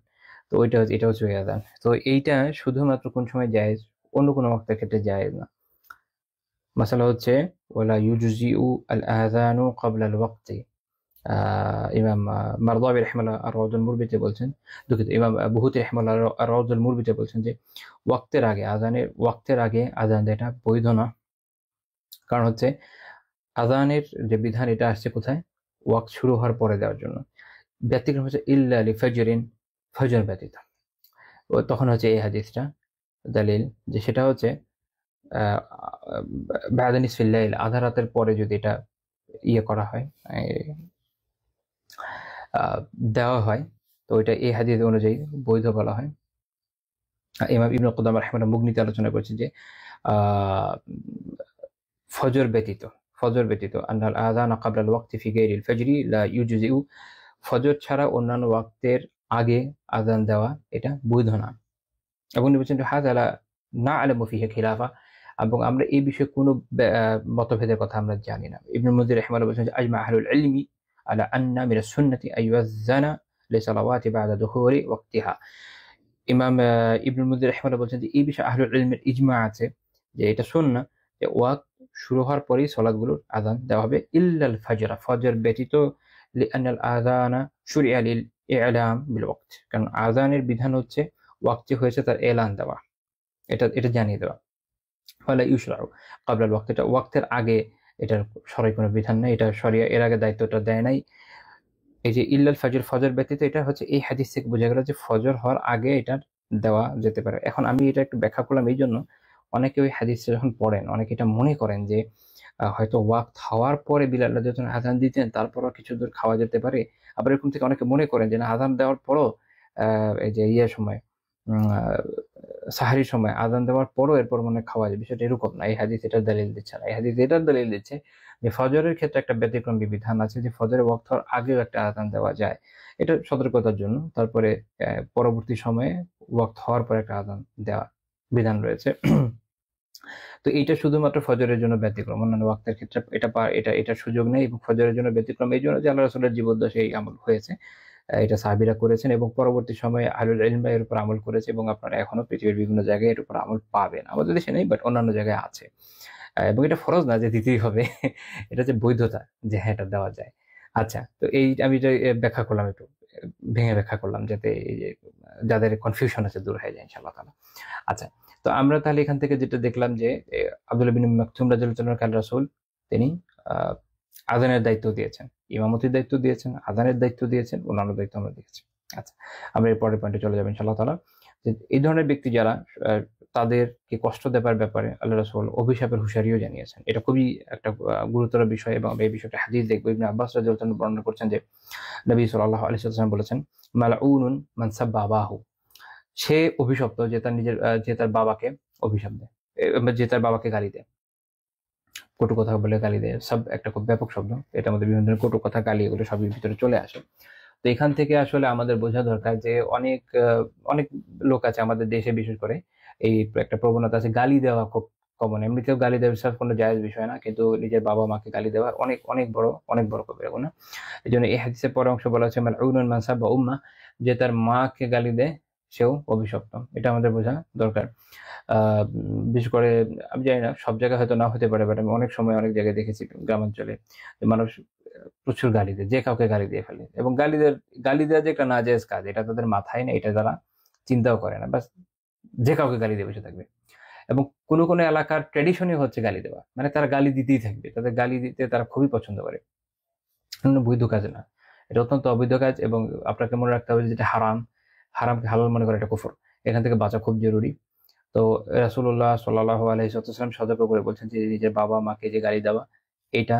তো এটা হচ্ছে ওই আযান। তো এইটা শুধুমাত্র কোন সময় জায়েজ, অন্য কোনো ওয়াক্তের ক্ষেত্রে জায়েজ না। মাসালা হচ্ছে ওয়ালা ইউজজিউ আল আযানু ক্বাবলা আল ওয়াক্তি। ইমাম মারদাবি রাহিমাহুল্লাহ আর রাউদুল মুরবিতে বলছেন, দুঃখিত, ইমাম বুহুতি রাহিমাহুল্লাহ আর রাউদুল মুরবিতে বলছেন যে ওয়াক্তের আগে আযান দেওয়াটা বৈধ না। কারণ হচ্ছে আযানের যে বিধান এটা আসছে কোথায়? ওয়াক্ত শুরু হওয়ার পরে দেওয়ার জন্য। ব্যতিক্রম হচ্ছে ইল্লা লিফাজরিন, ফজর ব্যতীত। তখন হচ্ছে এই হাদিসটা দলিল যে সেটা হচ্ছে বা'দা নিসফিল লাইল, আধা রাতের পরে যদি এটা করা হয়, দেওয়া হয়, তো এটা এই হাদিস অনুযায়ী বৈধ বলা হয়। ইমাম ইবনে কুদামা রাহিমাহুল্লাহ মুগনিতে আলোচনা করেছেন যে ফজর ব্যতীত আন্নাল আযান ক্বাবলা আল ওয়াক্তি ফি গায়রিল ফাজরি লা ইউজজিউ, ফজর ছাড়া অন্যান্য ওয়াক্তের আগে আযান দেওয়া এটা বৈধ না। এবং তিনি বলছেন হাযা লা না'লামু ফিহি খিলাফা, এবং আমরা এই বিষয়ে কোনো মতভেদের কথা আমরা জানি না। ইবনুল মুনজির রাহিমাহুল্লাহ বলছেন যে আজমা আহলুল ইলমি আলা আন্না মিনাস সুন্নতি আইয়ুযানা লিসালাওয়াতি বা'দা দুখুলি ওয়াক্তিহা। ইমাম ইবনুল মুনজির রাহিমাহুল্লাহ বলছেন যে এই বিষয়ে আহলুল ইলমের ইজমা আছে যে এটা সুন্নাহ যে ওয়াক্ত শুরু হওয়ার পরেই সালাতগুলোর আযান দেওয়া হবে, ইল্লাল ফাজর, ফজর ব্যতীত, লিআন্নাল আযানা শুরি'a লিল ই'লাম বিল ওয়াক্ত, কারণ আযানের বিধান হচ্ছে ওয়াক্তে হয়েছে তার এলান দেওয়া, এটা জানিয়ে দেওয়া। ফলে ইউশরাউ ক্বাবলা আল ওয়াক্ত, এটা ওয়াক্তের আগে এটার শরঈ কোনো বিধান নেই, এটা শরিয়া এর আগে দায়িত্বটা দেয় নাই। এই যে ইল্লাল ফাজর, ফজর ব্যতীত, এটা হচ্ছে এই হাদিস থেকে বোঝা গেল যে ফজর হওয়ার আগে এটা দেওয়া যেতে পারে। এখন আমি এটা একটু ব্যাখ্যা করলাম এই জন্য, অনেকে ওই হাদিসটা যখন পড়েন অনেকে এটা মনে করেন যে হয়তো ওয়াক্ত হওয়ার পরে বিলাল রাদিয়াল্লাহু যখন আযান দিতেন তারপরও কিছু দূর খাওয়া যেতে পারে। আবার এরকম থেকে অনেকে মনে করেন যে না, আযান দেওয়ার পরও এই যে সময় সাহারির সময় আযান দেওয়ার পরও এরপর মনে খাওয়া যায়, বিষয়টা এরকম না। এই হাদিস এটার দলিল দিচ্ছে না। এই হাদিস এটার দলিল দিচ্ছে যে ফজরের ক্ষেত্রে একটা ব্যতিক্রম বিধান আছে যে ফজরের ওয়াক্ত হওয়ার আগেও একটা আযান দেওয়া যায়, এটা সতর্কতার জন্য। তারপরে পরবর্তী সময়ে ওয়াক্ত হওয়ার পর একটা আযান দেওয়া বিধান রয়েছে। তো এইটা শুধুমাত্র ফজরের জন্য ব্যতিক্রম, অন্যান্য ওয়াক্তের ক্ষেত্রে এটার সুযোগ নেই। এবং ফজরের জন্য ব্যতিক্রম এই জন্য যে আল্লাহ রাসূলের জীবদ্দশায় এই আমল হয়েছে, এটা সাহাবীরা করেছেন এবং পরবর্তী সময়ে আহলুল ইলম এর উপর আমল করেছে, এবং আপনারা এখনো পৃথিবীর বিভিন্ন জায়গায় এর উপর আমল পাবেন। আমাদের দেশে নেই, বাট অন্যান্য জায়গায় আছে। এবং এটা ফরজ না যে দিতেই হবে, এটা যে বৈধতা যে হ্যাঁ এটা দেওয়া যায়। আচ্ছা, তো আমি এটা ব্যাখ্যা করলাম, একটু ভেঙে ব্যাখ্যা করলাম যাতে এই যে যাদের কনফিউশন আছে দূর হয়ে যায় ইনশাআল্লাহ তাআলা। আচ্ছা, তো আমরা তাহলে এখান থেকে যেটা দেখলাম যে আব্দুল্লাহ বিন মাকতুম রাদিয়াল্লাহু তাআলা কাল রাসূল তিনি আযানের দায়িত্ব দিয়েছেন, ইমামতির দায়িত্ব দিয়েছেন, আযানের দায়িত্ব দিয়েছেন, অন্যান্য দায়িত্ব আমরা দিয়েছি। আচ্ছা, আমরা এর পরের পয়েন্টে চলে যাবো ইনশাআল্লাহ তাআলা। যে এই ধরনের ব্যক্তি যারা তাদেরকে কষ্ট দেবার ব্যাপারে আল্লাহ রাসূল অভিশাপের হুঁশিয়ারিও জানিয়েছেন। এটা খুবই একটা গুরুতর বিষয়, এবং এই বিষয়টা হাদিস দেখবো। ইবনে আব্বাস রাদিয়াল্লাহু তাআলা বর্ণনা করছেন যে নবী সাল্লাল্লাহু আলাইহি ওয়াসাল্লাম বলেছেন, মালউনুন মান সাব্বা আবাহু, সে অভিশপ্ত যে তার বাবাকে অভিশাপ দেয়, যে তার বাবাকে গালি দেয়, কটু কথা বলে গালি দেয়। সব একটা খুব ব্যাপক শব্দ, এটার মধ্যে বিভিন্ন ধরনের কটু কথা, গালি, এগুলো সবই ভিতরে চলে আসে। তো এখান থেকে আসলে আমাদের বোঝা দরকার যে অনেক লোক আছে আমাদের দেশে, বিশেষ করে এই একটা প্রবণতা আছে, গালি দেওয়া খুব কমন। এমনিতেও গালি দেওয়া সব কোনো জায়েজ বিষয় না, কিন্তু নিজের বাবা মাকে গালি দেওয়া অনেক বড় কবিরা গুনাহ। এই জন্য এই হাদিসের পরের অংশ বলা হচ্ছে মালউনুন মান সাব্বা উম্মা, যে তার মাকে গালি দেয় সেও অভিশপ্ত। এটা আমাদের বোঝা দরকার। বিশেষ করে আমি জানি না সব জায়গায় হয়তো না হতে পারে, বাট আমি অনেক সময় অনেক জায়গায় দেখেছি গ্রামাঞ্চলে যে মানুষ প্রচুর গালি দেয়, যে কাউকে গালি দিয়ে ফেলে। এবং গালি দেওয়া যে একটা নাজায়েজ কাজ, এটা তাদের মাথায় নেই, এটা তারা চিন্তাও করে না, বাস যে কাউকে গালি দিয়ে বসে থাকবে। এবং কোনো এলাকার ট্র্যাডিশনই হচ্ছে গালি দেওয়া, মানে তারা গালি দিতেই থাকবে, তাদের গালি দিতে তারা খুবই পছন্দ করে। বৈধ কাজ না, এটা অত্যন্ত অবৈধ কাজ। এবং আপনাকে মনে রাখতে হবে যেটা হারামকে হালাল মনে করে এটা কুফর, এখান থেকে বাঁচা খুব জরুরি। তো রাসূলুল্লাহ সাল্লাল্লাহু আলাইহি ওয়াসাল্লাম সতর্ক করে বলছেন যে নিজের বাবা মাকে যে গালি দেওয়া, এটা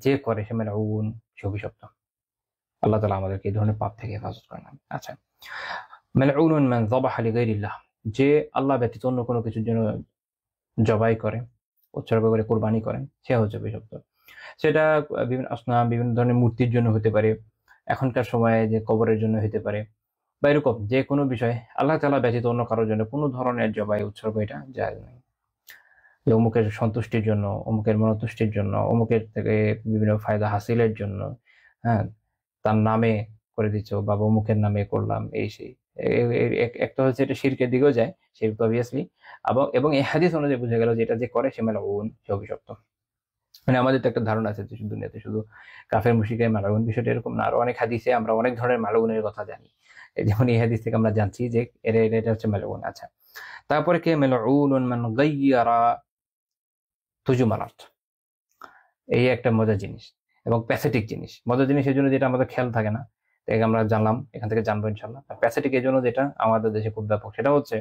যে করে সে মালউন, সে অভিশপ্ত। আল্লাহ তাআলা আমাদেরকে এই ধরনের পাপ থেকে হেফাজত করেন। আচ্ছা, মালউনুন মান যাবাহা লিগাইরিল্লাহ, যে আল্লাহ ব্যতীত অন্য কোনো কিছুর জন্য জবাই করে, উৎসর্গ করে, কুরবানি করেন, সে হচ্ছে অভিশপ্ত। সেটা বিভিন্ন আসনাম, বিভিন্ন ধরনের মূর্তির জন্য হতে পারে, এখনকার সময়ে যে কবরের জন্য হতে পারে, বা এরকম যে কোনো বিষয় আল্লাহ তাআলা ব্যতীত অন্য কারোর জন্য কোনো ধরনের জবাই উৎসর্গ এটা জায়েজ নেই। যে অমুকের সন্তুষ্টির জন্য, অমুকের মনতুষ্টির জন্য, অমুকের থেকে বিভিন্ন ফায়দা হাসিলের জন্য, হ্যাঁ, তার নামে করে দিচ্ছ, বাবা অমুকের নামে করলাম, এই সেই, একটা হচ্ছে এটা শিরকের দিকেও যায়, শিরক অবভিয়াসলি, এবং এই হাদিস অনুযায়ী বোঝা গেল যে এটা যে করে সে মালউন, সে অভিশপ্ত। মানে আমাদের তো একটা ধারণা আছে যে দুনিয়াতে শুধু কাফের মুশরিকের মালাউন, বিষয়টা এরকম না। আরো অনেক হাদিসে আমরা অনেক ধরনের মালাউনের কথা জানি, যেমন এই হাদিস থেকে আমরা জানছি যে এটা হচ্ছে মালাউন। আচ্ছা, তারপরে কে মালউন মান গায়্যারা তুজমারাত, এই একটা মজার জিনিস এবং প্যাথেটিক জিনিস। মজার জিনিস এই জন্য যেটা আমাদের খেয়াল থাকে না, তাই আমরা জানলাম, এখান থেকে জানবো ইনশাল্লাহ। আর প্যাথেটিক এই জন্য যেটা আমাদের দেশে খুব ব্যাপক, সেটা হচ্ছে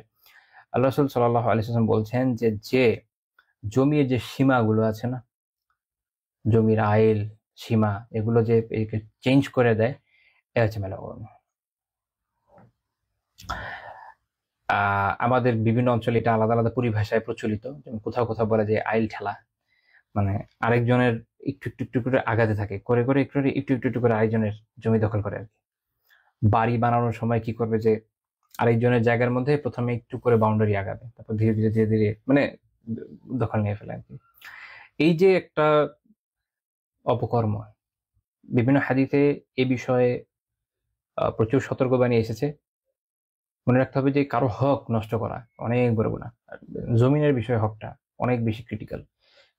আল্লাহ রাসূল সাল্লাল্লাহু আলাইহি ওয়াসাল্লাম বলছেন যে জমির যে সীমাগুলো আছে না, জমির আইল সীমা, এগুলো যে চেঞ্জ করে দেয়, এ হচ্ছে মেলাউন। আমাদের বিভিন্ন অঞ্চলে এটা আলাদা আলাদা পরিভাষায় প্রচলিত। যেমন কোথাও কোথাও বলে যে আইল ঠেলা, মানে আরেকজনের একটু একটু একটু করে আগাতে থাকে, করে করে একটু একটু একটু একটু করে আরেকজনের জমি দখল করে আর কি। বাড়ি বানানোর সময় কি করবে, যে আরেকজনের জায়গার মধ্যে প্রথমে একটু করে বাউন্ডারি আগাবে, তারপর ধীরে ধীরে ধীরে ধীরে মানে দখল নিয়ে ফেলে আর কি। এই যে একটা অপকর্ম, বিভিন্ন হাদিসে এ বিষয়ে প্রচুর সতর্কবাণী এসেছে। মনে রাখতে হবে যে কারো হক নষ্ট করা অনেক বড় গুনাহ। জমিনের বিষয়ে হকটা অনেক বেশি ক্রিটিক্যাল,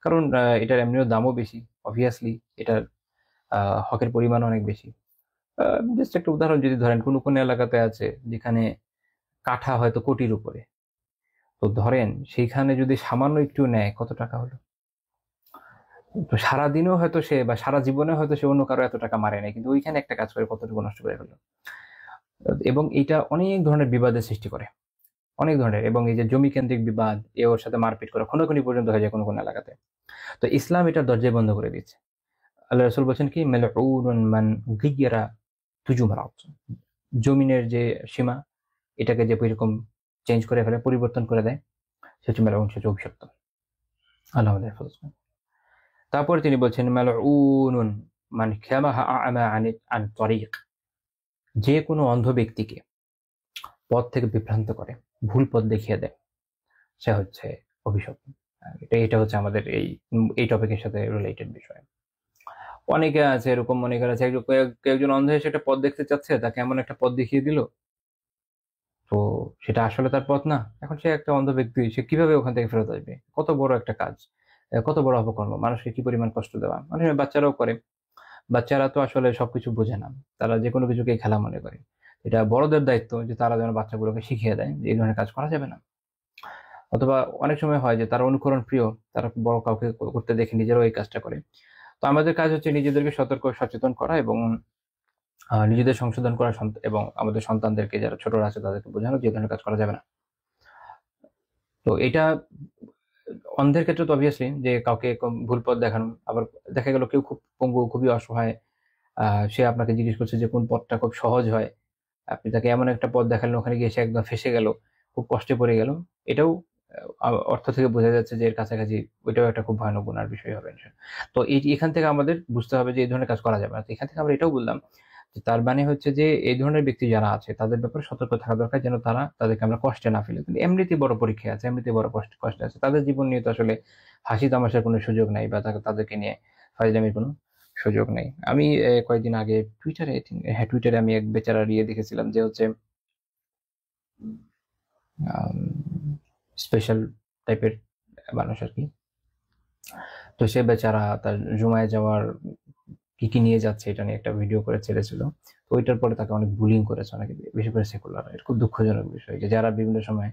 কারণ এটার এমনিও দামও বেশি, অবভিয়াসলি এটার হকের পরিমাণ অনেক বেশি। জাস্ট একটা উদাহরণ যদি ধরেন, কোন কোন এলাকাতে আছে যেখানে কাঠা হয়তো কোটির উপরে, তো ধরেন সেইখানে যদি সামান্য একটু নেয়, কত টাকা হলো? তো সারাদিনও হয়তো সে, বা সারা জীবনে হয়তো সে অন্য কারো এত টাকা মারে নাই, কিন্তু ওইখানে একটা কাজ করে কতটুকু নষ্ট করে ফেললো। এবং এটা অনেক ধরনের বিবাদের সৃষ্টি করে, অনেক ধরনের। এবং এই যে জমি কেন্দ্রিক বিবাদ, এ ওর সাথে মারপিট করা, খুনোখুনি পর্যন্ত হয়ে যায় কোনো কোনো এলাকাতে। তো ইসলাম এটার দরজায় বন্ধ করে দিচ্ছে। আল্লাহ রাসূল বলছেন কি, মালউনুন মান গায়্যারা তুজমারাত, জমিনের যে সীমা, এটাকে যে এরকম চেঞ্জ করে ফেলে, পরিবর্তন করে দেয়, সে হচ্ছে মালউন, সে হচ্ছে অভিশপ্ত। আল্লাহ আমাদের হেফাজত করুন। তারপরে তিনি বলছেন মালউনুন মান খামাহা আ'মা আন তরিক, যে কোনো অন্ধ ব্যক্তিকে পথ থেকে বিভ্রান্ত করে, ভুল পথ দেখিয়ে দেয়, সে হচ্ছে অভিশপ্ত। এটা হচ্ছে আমাদের এই টপিকের সাথে রিলেটেড বিষয়। অনেকে আছে এরকম, মনে করে আছে একজন অন্ধ এসে একটা পথ দেখতে চাচ্ছে, তাকে এমন একটা পথ দেখিয়ে দিল, তো সেটা আসলে তার পথ না। এখন সে একটা অন্ধ ব্যক্তি, সে কিভাবে ওখান থেকে ফেরত আসবে? কত বড় একটা কাজ, কত বড় অপকর্ম, মানুষকে কি পরিমাণ কষ্ট দেওয়া। মানে বাচ্চারাও করে, বাচ্চারা তো আসলে সবকিছু বোঝে না, তারা যে কোনো কিছুকে খেলা মনে করে। এটা বড়দের দায়িত্ব যে তারা যেন বাচ্চাগুলোকে শিখিয়ে দেয় যে এই ধরনের কাজ করা যাবে না। অথবা অনেক সময় হয় যে তারা অনুকরণ প্রিয়, তারা বড় কাউকে করতে দেখে নিজেরাও এই কাজটা করে। তো আমাদের কাজ হচ্ছে নিজেদেরকে সতর্ক সচেতন করা, এবং নিজেদের সংশোধন করা, এবং আমাদের সন্তানদেরকে, যারা ছোটরা আছে তাদেরকে বোঝানো যে এই ধরনের কাজ করা যাবে না। তো এটা অন্ধের ক্ষেত্রে তো অবভিয়াসলি, যে কাউকে ভুল পথ দেখানো। আবার দেখা গেল কেউ খুব পঙ্গু, খুবই অসহায়, সে আপনাকে জিজ্ঞেস করছে যে কোন পথটা খুব সহজ হয়, আপনি তাকে এমন একটা পথ দেখালেন, ওখানে গিয়ে সে একদম ফেসে গেল, খুব কষ্টে পড়ে গেল। এটাও অর্থ থেকে বোঝা যাচ্ছে যে এর কাছাকাছি ওইটাও একটা খুব ভয়ানক গুনার বিষয় হবে। তো এখান থেকে আমাদের বুঝতে হবে যে এই ধরনের কাজ করা যাবে না। তো এখান থেকে আমরা এটাও বললাম যে তার মানে হচ্ছে যে এই ধরনের ব্যক্তি যারা আছে তাদের ব্যাপারে সতর্ক থাকা দরকার, যেন তাদেরকে আমরা কষ্টে না ফেলে। কিন্তু এমনিতেই বড় পরীক্ষা আছে, এমনিতেই বড় কষ্ট আছে, তাদের জীবন নিয়ে তো আসলে হাসি তামাশার কোনো সুযোগ নাই, বা তাদেরকে নিয়ে ফাজলামির কোনো সুযোগ নেই। আমি কয়েকদিন আগে টুইটারে আমি এক বেচারার দেখেছিলাম, যে হচ্ছে স্পেশাল টাইপের মানুষ আর কি। তো সে বেচারা তার জুমায় যাওয়ার কি কি নিয়ে যাচ্ছে এটা নিয়ে একটা ভিডিও করে ছেড়েছিল। তো ওইটার পরে তাকে অনেক বুলিং করেছে অনেকে, বিশেষ করে সেকুলার। এটা খুব দুঃখজনক বিষয় যে যারা বিভিন্ন সময়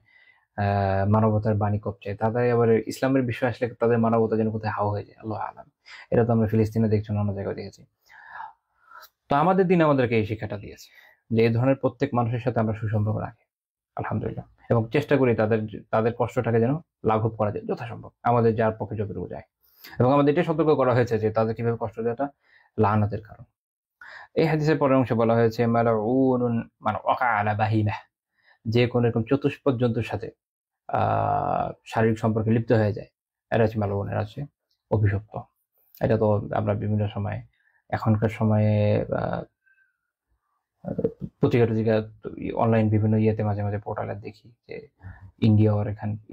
মানবতার বাণী কপছে, তাদের আবার ইসলামের বিষয় আসলে তাদের মানবতা যেন কোথায় হাওয়া হয়ে যায়, আল্লাহ আলাম। এটা তো আমরা ফিলিস্তিনে দেখছি, অন্য জায়গায় দেখেছি। তো আমাদের দিন আমাদেরকে এই শিক্ষাটা দিয়েছে যে এই ধরনের প্রত্যেক মানুষের সাথে আমরা সুসম্পর্ক রাখি, আলহামদুলিল্লাহ, এবং চেষ্টা করি তাদের কষ্টটাকে যেন লাঘব করা যায় যথাসম্ভব, আমাদের যার পক্ষে যতটুকু যায়। এবং আমাদের এটা সতর্ক করা হয়েছে যে তাদের কিভাবে কষ্ট দেওয়াটা লানাতের কারণ। এই হাদিসের পরের অংশে বলা হয়েছে মালউনুন মান ওয়াকা আলা বাহিমাহ, যে কোন এরকম চতুষ্পদ জন্তুর সাথে শারীরিক সম্পর্কে লিপ্ত হয়ে যায়, এরা হচ্ছে মালউন, এরা হচ্ছে অভিশপ্ত। এটা তো আমরা বিভিন্ন সময়, এখনকার সময়ে পত্রিকা টত্রিকা, অনলাইন বিভিন্ন ইয়েতে মাঝে মাঝে পোর্টালে দেখি যে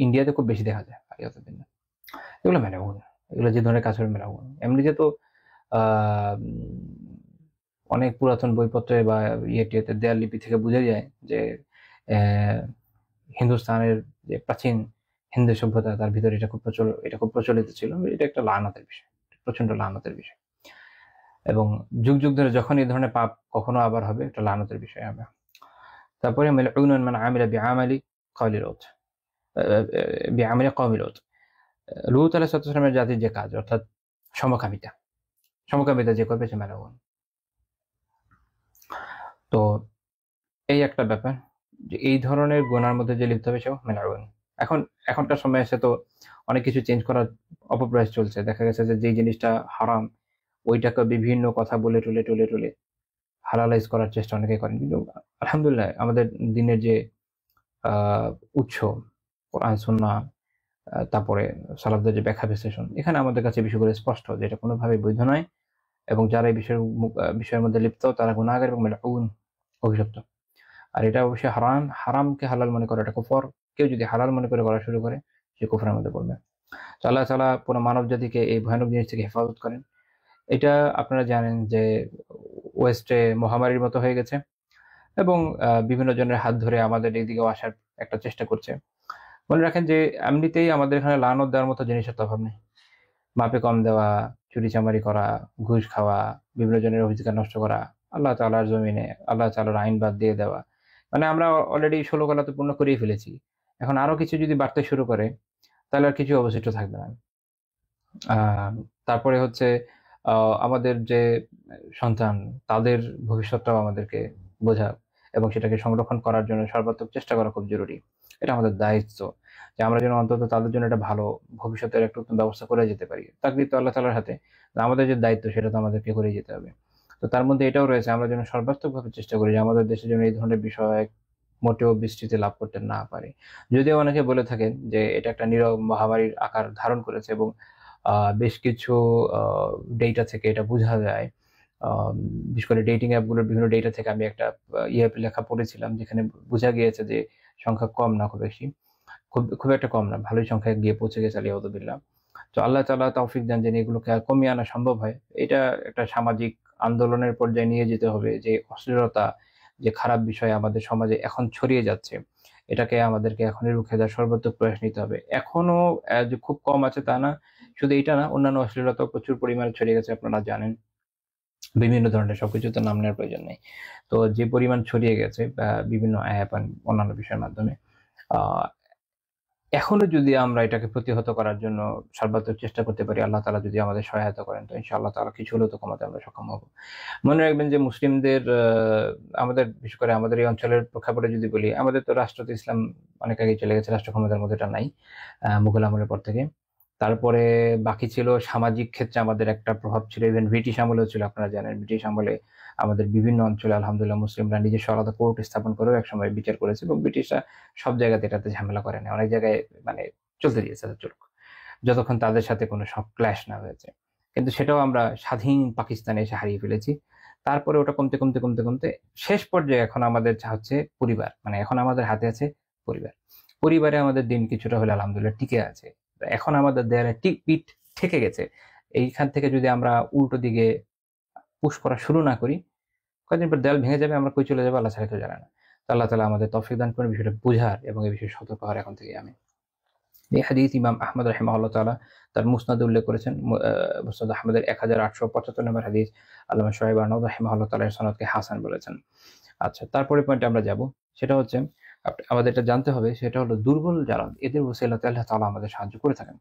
ইন্ডিয়াতে খুব বেশি দেখা যায়, আগে দিন না। এগুলো মেলাউন, এগুলো যে ধরনের কাজ হবে মেলাউন। এমনিতে তো অনেক পুরাতন বইপত্রে বা টিয়েতে দেয়াল লিপি থেকে বোঝা যায় যে হিন্দুস্তানের যে প্রাচীন হিন্দু সভ্যতা তার ভিতরে এটা খুব প্রচলিত ছিল। এটা একটা লানতের বিষয়, প্রচন্ড লানতের বিষয়। এবং যুগ যুগ ধরে যখন এই ধরনের পাপ কখনো আবার হবে, একটা লানতের বিষয় হবে। তারপরে মালউনুন মান আমিলা বিআমালি কওমি লূত, বিআমালি কওমি লূত। লূত আলাইহিস সালামের জাতির যে কাজ, অর্থাৎ সমকামিতা যে করবে সে মালউন। তো এই একটা ব্যাপার যে এই ধরনের গুনার মধ্যে যে লিপ্ত হবে সেও মালউন। এখনকার সময় এসে তো অনেক কিছু চেঞ্জ করার অপপ্রয়াস চলছে। দেখা গেছে যে যেই জিনিসটা হারাম ওইটাকে বিভিন্ন কথা বলে টুলে হালালাইজ করার চেষ্টা অনেকে করেন। কিন্তু আলহামদুলিল্লাহ আমাদের দিনের যে উৎস কোরআন সুন্নাহ, তারপরে সালাফদের যে ব্যাখ্যা বিশ্লেষণ, এখানে আমাদের কাছে বিষয়গুলো স্পষ্ট যে এটা কোনোভাবে বৈধ নয়, এবং যারা এই বিষয়ের মধ্যে লিপ্ত তারা গুনাহগার এবং মালউন, অভিশপ্ত। আর এটা অবশ্যই হারামকে হালাল মনে করে এটা কুফর। কেউ যদি হালাল মনে করে করা শুরু করে সে কুফরের মধ্যে পড়বে। তো আল্লাহ তাআলা পুরো মানব জাতিকে এই ভয়ানক জিনিস থেকে হেফাজত করেন। এটা আপনারা জানেন যে ওয়েস্টে মহামারীর মতো হয়ে গেছে, এবং বিভিন্ন জনের হাত ধরে আমাদের এইদিকেও আসার একটা চেষ্টা করছে। মনে রাখেন যে এমনিতেই আমাদের এখানে লানত দেওয়ার মতো জিনিসের তো অভাব নেই। মাপে কম দেওয়া, চুরিচামারি করা, ঘুষ খাওয়া, বিভিন্ন জনের অধিকার নষ্ট করা, আল্লাহ তাআলার জমিনে আল্লাহ তাআলার আইন বাদ দিয়ে দেওয়া, মানে আমরা অলরেডি 16 কলা তো পূর্ণ করেই ফেলেছি। এখন আরো কিছু যদি বাড়তে শুরু করে তাহলে আর কিছু অবশিষ্ট থাকবে না। তারপরে হচ্ছে আমাদের যে সন্তান, তাদের ভবিষ্যৎটাও আমাদেরকে বোঝা এবং সেটাকে সংরক্ষণ করার জন্য সর্বাত্মক চেষ্টা করা খুব জরুরি। এটা আমাদের দায়িত্ব যে আমরা যেন অন্তত তাদের জন্য একটা ভালো ভবিষ্যতের একটা ব্যবস্থা করে যেতে পারি। তাকদীর তো আল্লাহ তাআলার হাতে, আমাদের যে দায়িত্ব সেটা তো আমাদেরকে করে যেতে হবে। তো তার মধ্যে এটাও রয়েছে আমরা যেন সর্বাত্মকভাবে চেষ্টা করি যে আমাদের দেশে যেন এই ধরনের বিষয় মোটেও বিস্তৃতি লাভ করতে না পারে। যদিও অনেকে বলে থাকেন যে এটা একটা নীরব মহামারীর আকার ধারণ করেছে, এবং বেশ কিছু ডেটা থেকে এটা বোঝা যায়। বিশেষ করে ডেটিং অ্যাপগুলোর বিভিন্ন ডেটা থেকে আমি একটা লেখা পড়েছিলাম, যেখানে বোঝা গিয়েছে যে সংখ্যা কম না, খুব বেশি, খুব একটা কম না, ভালোই সংখ্যায় গিয়ে পৌঁছে গেছে আলিয়াউযুবিল্লাহ। তো আল্লাহ তাআলা তৌফিক দেন যেন এগুলোকে কমিয়ে আনা সম্ভব হয়। এটা একটা সামাজিক আন্দোলনের পর্যায়ে নিয়ে যেতে হবে যে অশ্লীলতা, যে খারাপ বিষয় আমাদের সমাজে এখন ছড়িয়ে যাচ্ছে, এটাকে আমাদেরকে এখনই রুখে দেওয়ার সর্বাত্মক প্রয়াস নিতে হবে। এখনো যে খুব কম আছে তা না, শুধু এটা না, অন্যান্য অশ্লীলতাও প্রচুর পরিমাণে ছড়িয়ে গেছে, আপনারা জানেন। বিভিন্ন ধরনের, সবকিছু তো নাম নেওয়ার প্রয়োজন নেই। তো যে পরিমাণ ছড়িয়ে গেছে বিভিন্ন অ্যাপ আর অন্যান্য বিষয়ের মাধ্যমে, এখনো যদি আমরা এটাকে প্রতিহত করার জন্য সর্বাত্মক চেষ্টা করতে পারি, আল্লাহ তাআলা যদি আমাদের সহায়তা করেন, তো ইনশাআল্লাহ তাআলা কিছু হলেও তো কমাতে আমরা সক্ষম হব। মনে রাখবেন যে মুসলিমদের, আমাদের বিশেষ করে আমাদের এই অঞ্চলের প্রেক্ষাপটে যদি বলি, আমাদের তো রাষ্ট্র তো ইসলাম অনেক আগেই চলে গেছে, রাষ্ট্র ক্ষমতার মধ্যে এটা নাই মুঘল আমলের পর থেকে। তারপরে বাকি ছিল সামাজিক ক্ষেত্রে আমাদের একটা প্রভাব ছিল, ইভেন ব্রিটিশ আমলেও ছিল। আপনারা জানেন ব্রিটিশ আমলে আমাদের বিভিন্ন অঞ্চলে আলহামদুলিল্লাহ মুসলিমরা নিজস্ব আলাদা কোর্ট স্থাপন করেও একসময় বিচার করেছে, এবং ব্রিটিশরা সব জায়গাতে এটাতে ঝামেলা করে না, অনেক জায়গায় মানে চলতে দিয়েছে, চলুক, যতক্ষণ তাদের সাথে কোনো সব ক্ল্যাশ না হয়েছে। কিন্তু সেটাও আমরা স্বাধীন পাকিস্তানে এসে হারিয়ে ফেলেছি। তারপরে ওটা কমতে কমতে কমতে কমতে শেষ পর্যায়ে এখন আমাদের হচ্ছে পরিবার, মানে এখন আমাদের হাতে আছে পরিবারে আমাদের দিন কিছুটা হলে আলহামদুলিল্লাহ টিকে আছে। এখন আমাদের দেয়ালে পিঠ ঠেকে গেছে। এইখান থেকে যদি আমরা উল্টো দিকে পুশ করা শুরু না করি, কয়েকদিন পর দেয়াল ভেঙে যাবে, আমরা কই চলে যাবো আল্লাহ ছাড়া কেউ জানে না। তো আল্লাহ তাআলা আমাদের তৌফিক দান করেন বিষয়টা বুঝার এবং এই বিষয়ে সতর্ক হওয়ার এখন থেকে। আমি এই হাদিস ইমাম আহমদ রাহিমাহুল্লাহ তাআলা তার মুসনাদে উল্লেখ করেছেন। মুসনাদ আহমদের 1875 নম্বর হাদিস। আল্লামা শুআইব আরনাউদ রাহিমাহুল্লাহ তাআলা সনদকে হাসান বলেছেন। আচ্ছা, তারপরে পয়েন্টে আমরা যাব, সেটা হচ্ছে আমাদের এটা জানতে হবে, সেটা হলো দুর্বল যারা, এদের ওসিলাতে আল্লাহ তাআলা আমাদের সাহায্য করে থাকেন,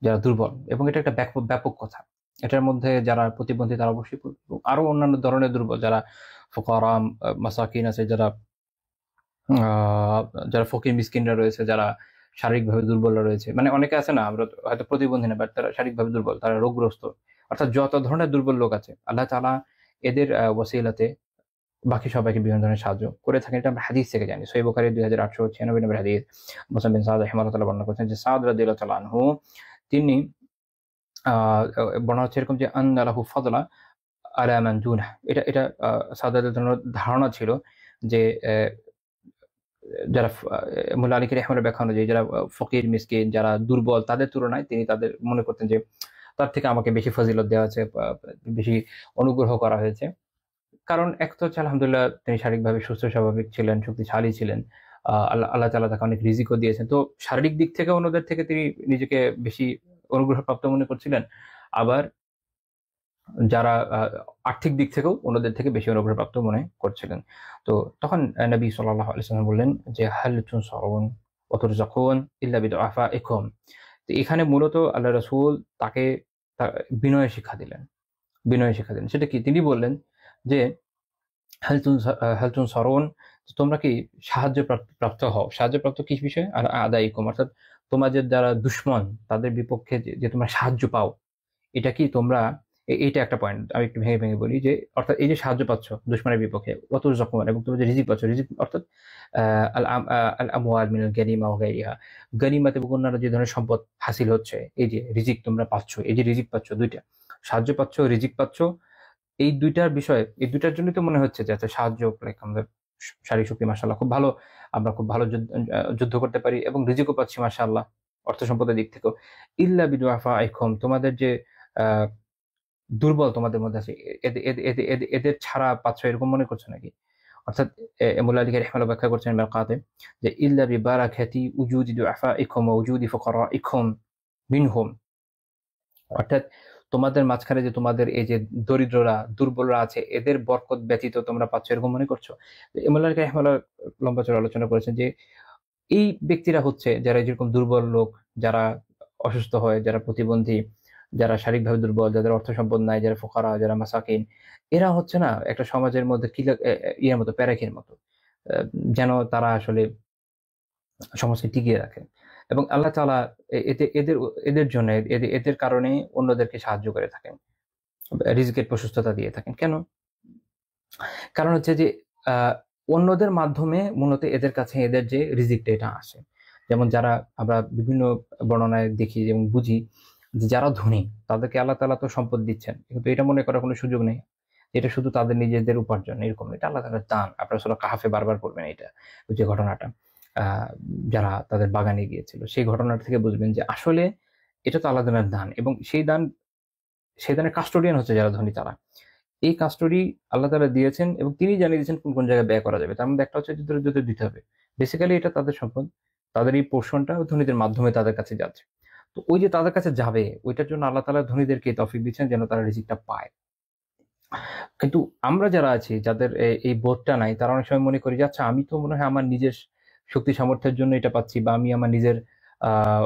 যারা দুর্বল। এবং এটা একটা ব্যাপক কথা। এটার মধ্যে যারা প্রতিবন্ধী তারা অবশ্যই, আরো অন্যান্য ধরনের দুর্বল, যারা ফুকারা মাসাকিন আছে, যারা ফকির মিসকিনরা রয়েছে, যারা শারীরিকভাবে দুর্বলরা রয়েছে, মানে অনেকে আছে না, আমরা হয়তো প্রতিবন্ধী না, বাট তারা শারীরিকভাবে দুর্বল, তারা রোগগ্রস্ত, অর্থাৎ যত ধরনের দুর্বল লোক আছে আল্লাহ তাআলা এদের ওসিলাতে বাকি সবাইকে বিভিন্ন ধরনের সাহায্য করে থাকেন। এটা আমরা হাদিস থেকে জানি। সহিহ বুখারী 2896 নম্বর হাদিস, মুসলিম বিন সাদ রাহিমাহুল্লাহ তাআলা বর্ণনা করেছেন যে সাদ রাদিয়াল্লাহু তাআলা আনহু, তিনি বর্ণনা হচ্ছে এরকম যে আন্না লাহু ফাদলা আলা মান দুনাহ। এটা সাদাতের জন্য ধারণা ছিল যে যারা মুল্লা আলী রাহিমাহুল্লাহ ব্যাখ্যা অনুযায়ী যারা ফকির মিসকিন, যারা দুর্বল, তাদের তুলনায় তিনি তাদের মনে করতেন যে তার থেকে আমাকে বেশি ফজিলত দেওয়া হয়েছে, বেশি অনুগ্রহ করা হয়েছে। কারণ এক তো হচ্ছে আলহামদুলিল্লাহ তিনি শারীরিকভাবে সুস্থ স্বাভাবিক ছিলেন, শক্তিশালী ছিলেন। আল্লাহ আল্লাহ তাআলা তাকে অনেক রিজিকও দিয়েছেন। তো শারীরিক দিক থেকে অন্যদের থেকে তিনি নিজেকে বেশি অনুগ্রহপ্রাপ্ত মনে করছিলেন। আবার যারা আর্থিক দিক থেকেও অন্যদের থেকে বেশি অনুগ্রহপ্রাপ্ত মনে করছিলেন। তো তখন নবী সাল্লাল্লাহু আলাইহি ওয়াসাল্লাম বললেন যে, "হাল তুনসারুন ওয়া তুরযাকুন ইল্লা বিদুআফাইকুম।" তো এখানে মূলত আল্লাহ রাসূল তাকে তা বিনয়ের শিক্ষা দিলেন। বিনয়ের শিক্ষা দিলেন। সেটা কি? তিনি বললেন যে, হাল তুনসারুন, তোমরা কি সাহায্য প্রাপ্ত হও? সাহায্যপ্রাপ্ত কি বিষয়ে? আদাইকুম, অর্থাৎ তোমাদের যারা দুশমন তাদের বিপক্ষে যে তোমরা সাহায্য পাও, এটা কি তোমরা এইটা একটা পয়েন্ট আমি একটু ভেঙে ভেঙে বলি যে অর্থাৎ এই যে সাহায্য পাচ্ছ দুশমনের বিপক্ষে অতুল জখমান এবং তুমি যে রিজিক পাচ্ছ, রিজিক অর্থাৎ আল আমওয়াল মিনাল গানিমা ওয়া গায়রিহা, গানিমাত এবং অন্যান্য যে ধরনের সম্পদ হাসিল হচ্ছে, এই যে রিজিক তোমরা পাচ্ছ, এই যে রিজিক পাচ্ছ, দুইটা সাহায্য পাচ্ছ, রিজিক পাচ্ছ, এই দুইটার বিষয়ে এই দুইটার জন্যই তো মনে হচ্ছে যে এত সাহায্য, লাইক আমাদের শারীরিক শক্তি মাশাআল্লাহ খুব ভালো, আমরা খুব ভালো যুদ্ধ করতে পারি এবং রিজিকও পাচ্ছি মাশাআল্লাহ অর্থ সম্পদের দিক থেকেও। ইল্লা বিদুআফাইকুম, তোমাদের যে আহ দুর্বল তোমাদের মধ্যে আছে, এদের ছাড়া পাচ্ছ এরকম মনে করছো নাকি? অর্থাৎ মুল্লা আলী রাহিমাহুল্লাহ ব্যাখ্যা করছেন মেরকাতে যে ইল্লা বিবারাকাতি উজুদি দুআফাইকুম ওয়া উজুদি ফুকারাইকুম মিনহুম, অর্থাৎ তোমাদের মাঝখানে যে তোমাদের এই যে দরিদ্ররা দুর্বলরা আছে এদের বরকত ব্যতীত তোমরা পাচ্ছ এরকম মনে করছো? মুল্লা আলী রাহিমাহুল্লাহ লম্বা চড়া আলোচনা করেছেন যে এই ব্যক্তিরা হচ্ছে যারা যেরকম দুর্বল লোক, যারা অসুস্থ হয়, যারা প্রতিবন্ধী, যারা শারীরিকভাবে দুর্বল, যাদের অর্থ সম্পদ নাই, যারা ফুকারা, যারা মাসাকিন, এরা হচ্ছে না একটা সমাজের মধ্যে কিলা ইয়ের মতো, প্যারাকের মতো, যেন তারা আসলে সমাজকে টিকিয়ে রাখে। এবং আল্লাহ তাআলা এতে এদের এদের জন্য এদের কারণে অন্যদেরকে সাহায্য করে থাকেন, রিজিকের প্রশস্ততা দিয়ে থাকেন। কেন? কারণ হচ্ছে যে আহ অন্যদের মাধ্যমে মূলত এদের কাছে এদের যে রিজিকটা এটা আসে। যেমন যারা আমরা বিভিন্ন বর্ণনায় দেখি এবং বুঝি যে যারা ধনী তাদেরকে আল্লাহ তাআলা তো সম্পদ দিচ্ছেন, কিন্তু এটা মনে করার কোনো সুযোগ নেই এটা শুধু তাদের নিজেদের উপার্জন, এরকম এটা আল্লাহ তাআলার দান। আপনারা সূরা কাহাফে বারবার পড়বেন এটা, ওই যে ঘটনাটা যারা তাদের বাগানে গিয়েছিল সেই ঘটনাটা থেকে বুঝবেন যে আসলে এটা তো আল্লাহ তাআলার দান এবং সেই দানের কাস্টোডিয়ান হচ্ছে যারা ধনী তারা। এই কাস্টডি আল্লাহ তাআলা দিয়েছেন এবং তিনি জানিয়ে দিয়েছেন কোন কোন জায়গায় ব্যয় করা যাবে। তার মধ্যে একটা হচ্ছে দরিদ্রদের দিতে হবে। বেসিক্যালি এটা তাদের সম্পদ, তাদের এই পোর্শনটা ধনীদের মাধ্যমে তাদের কাছে যাচ্ছে। তো ওই যে তাদের কাছে যাবে ওইটার জন্য আল্লাহ তাআলা ধনীদেরকে তৌফিক দিচ্ছেন যেন তারা রিজিকটা পায়। কিন্তু আমরা যারা আছি যাদের এই বোধটা নাই, তারা অনেক সময় মনে করি যে আচ্ছা আমি তো মনে হয় আমার নিজের শক্তি সামর্থ্যের জন্য এটা পাচ্ছি, বা আমি আমার নিজের আহ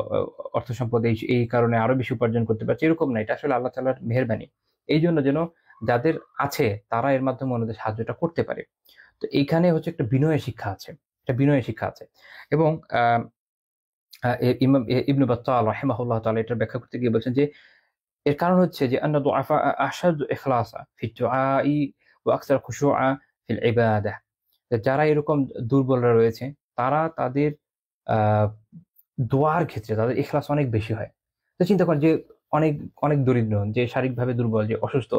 অর্থ সম্পদ এই কারণে আরো বেশি উপার্জন করতে পারছি, এরকম না। এটা আসলে আল্লাহ তাআলার মেহেরবানি। এই জন্য যেন যাদের আছে তারা এর মাধ্যমে অন্যদের সাহায্যটা করতে পারে। তো এইখানে হচ্ছে একটা বিনয়ের শিক্ষা আছে, একটা বিনয়ের শিক্ষা আছে। এবং ইমাম ইবনে বাত্তাল রাহিমাহুল্লাহ তাআলা এটার ব্যাখ্যা করতে গিয়ে বলছেন যে এর কারণ হচ্ছে যে আন্না দুআফা আশাদু ইখলাসা ফি দুআই ওয়া আকসার খুশুআ ফিল ইবাদাহ, যারা এরকম দুর্বলরা রয়েছে তারা তাদের আহ দোয়ার ক্ষেত্রে তাদের ইখলাস অনেক বেশি হয়। তো চিন্তা করেন যে অনেক অনেক দরিদ্র, যে শারীরিকভাবে দুর্বল, যে অসুস্থ,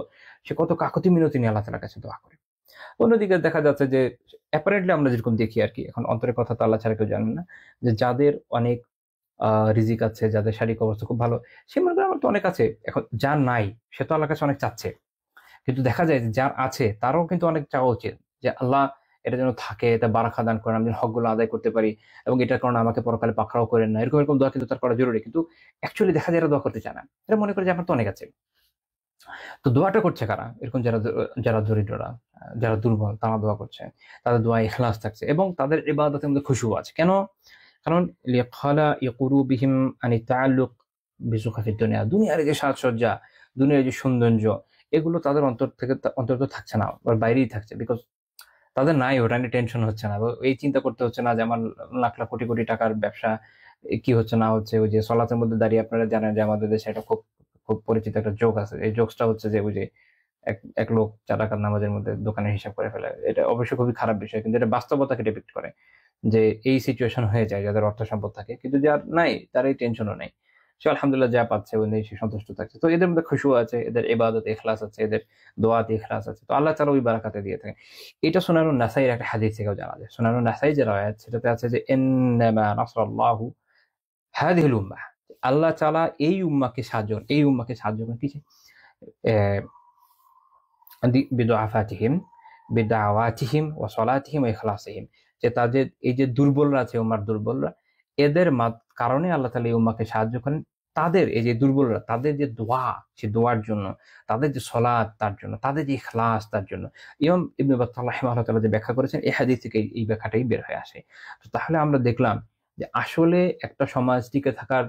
সে কত কাকুতি মিনতি নিয়ে আল্লাহ তাআলার কাছে দোয়া করে। অন্যদিকে দেখা যাচ্ছে যে অ্যাপারেন্টলি আমরা যেরকম দেখি আর কি, এখন অন্তরের কথা তো আল্লাহ ছাড়া কেউ জানেন না, যে যাদের অনেক রিজিক আছে, যাদের শারীরিক অবস্থা খুব ভালো, সে মনে করে আমার তো অনেক আছে। এখন যার নাই সে তো আল্লাহর কাছে অনেক চাচ্ছে, কিন্তু দেখা যায় যে যার আছে তারও কিন্তু অনেক চাওয়া উচিত যে আল্লাহ এটা যেন থাকে, এটা বারাকা দান করেন, আমি যেন হকগুলো আদায় করতে পারি এবং এটার কারণে আমাকে পরকালে পাকড়াও করেন না, এরকম এরকম দোয়া কিন্তু তার করা জরুরি। কিন্তু অ্যাকচুয়ালি দেখা যায় এরা দোয়া করতে চায় না, এরা মনে করে যে আমার তো অনেক আছে। তো দোয়াটা করছে কারা? এরকম যারা যারা দরিদ্ররা, যারা দুর্বল, তারা দোয়া করছে, তাদের দোয়া ইখলাস থাকছে এবং তাদের ইবাদতের মধ্যে খুশু আছে। কেন? কারণ লিখালা ইয়াকুরুবিহিম আনি তাআল্লুক বিসুখাফিদ দুনিয়া, দুনিয়ার এই যে সাজসজ্জা, দুনিয়ার এই যে সৌন্দর্য, এগুলো তাদের অন্তর তো থাকছে না, ওর বাইরেই থাকছে। বিকজ তাদের নাই, ওটা নিয়ে টেনশন হচ্ছে না, এই চিন্তা করতে হচ্ছে না যে আমার লাখ লাখ কোটি কোটি টাকার ব্যবসা কি হচ্ছে না হচ্ছে। ওই যে সলাতের মধ্যে দাঁড়িয়ে আপনারা জানেন যে আমাদের দেশে একটা খুব খুব পরিচিত একটা জোক আছে। এই জোকসটা হচ্ছে যে ওই যে এক এক লোক 4 রাকাত নামাজের মধ্যে দোকানের হিসাব করে ফেলে। এটা অবশ্যই খুবই খারাপ বিষয়, কিন্তু এটা বাস্তবতাকে ডিপিক্ট করে যে এই সিচুয়েশন হয়ে যায় যাদের অর্থ সম্পদ থাকে, কিন্তু যার নাই তার এই টেনশনও নেই, সে আলহামদুলিল্লাহ যা পাচ্ছে ওই নিয়ে সে সন্তুষ্ট থাকছে। তো এদের মধ্যে খুশু আছে, এদের ইবাদত ইখলাস আছে, এদের দোয়াতে ইখলাস আছে, তো আল্লাহ তাআলা ওই বারাকাতে দিয়ে থাকেন। এটা সুনানুন নাসাইর একটা হাদিস থেকেও জানা যায়। সুনানুন নাসাই যে রাওয়ায়াত সেটাতে আছে যে ইন্নামা নাসরাল্লাহু হাদিহিল উম্মাহ, আল্লাহ তাআলা এই উম্মাকে সাহায্য করেন কিসে? বিদুআফাতিহিম, বিদাওয়াতিহিম ওয়া সলাতিহিম ওয়া ইখলাসিহিম, যে তাদের এই যে দুর্বলরা আছে, উম্মার দুর্বলরা, এদের কারণে আল্লাহ তাআলা এই উম্মাকে সাহায্য করেন। তাদের এই যে দুর্বলরা, তাদের যে দোয়া, সে দোয়ার জন্য, তাদের যে সলাত তার জন্য, তাদের যে ইখলাস তার জন্য। ইমাম ইবনে বাত্তাহ রাহিমাহুল্লাহ তাআলা যে ব্যাখ্যা করেছেন, এই হাদিস থেকে এই ব্যাখ্যাটাই বের হয়ে আসে। তো তাহলে আমরা দেখলাম যে আসলে একটা সমাজ টিকে থাকার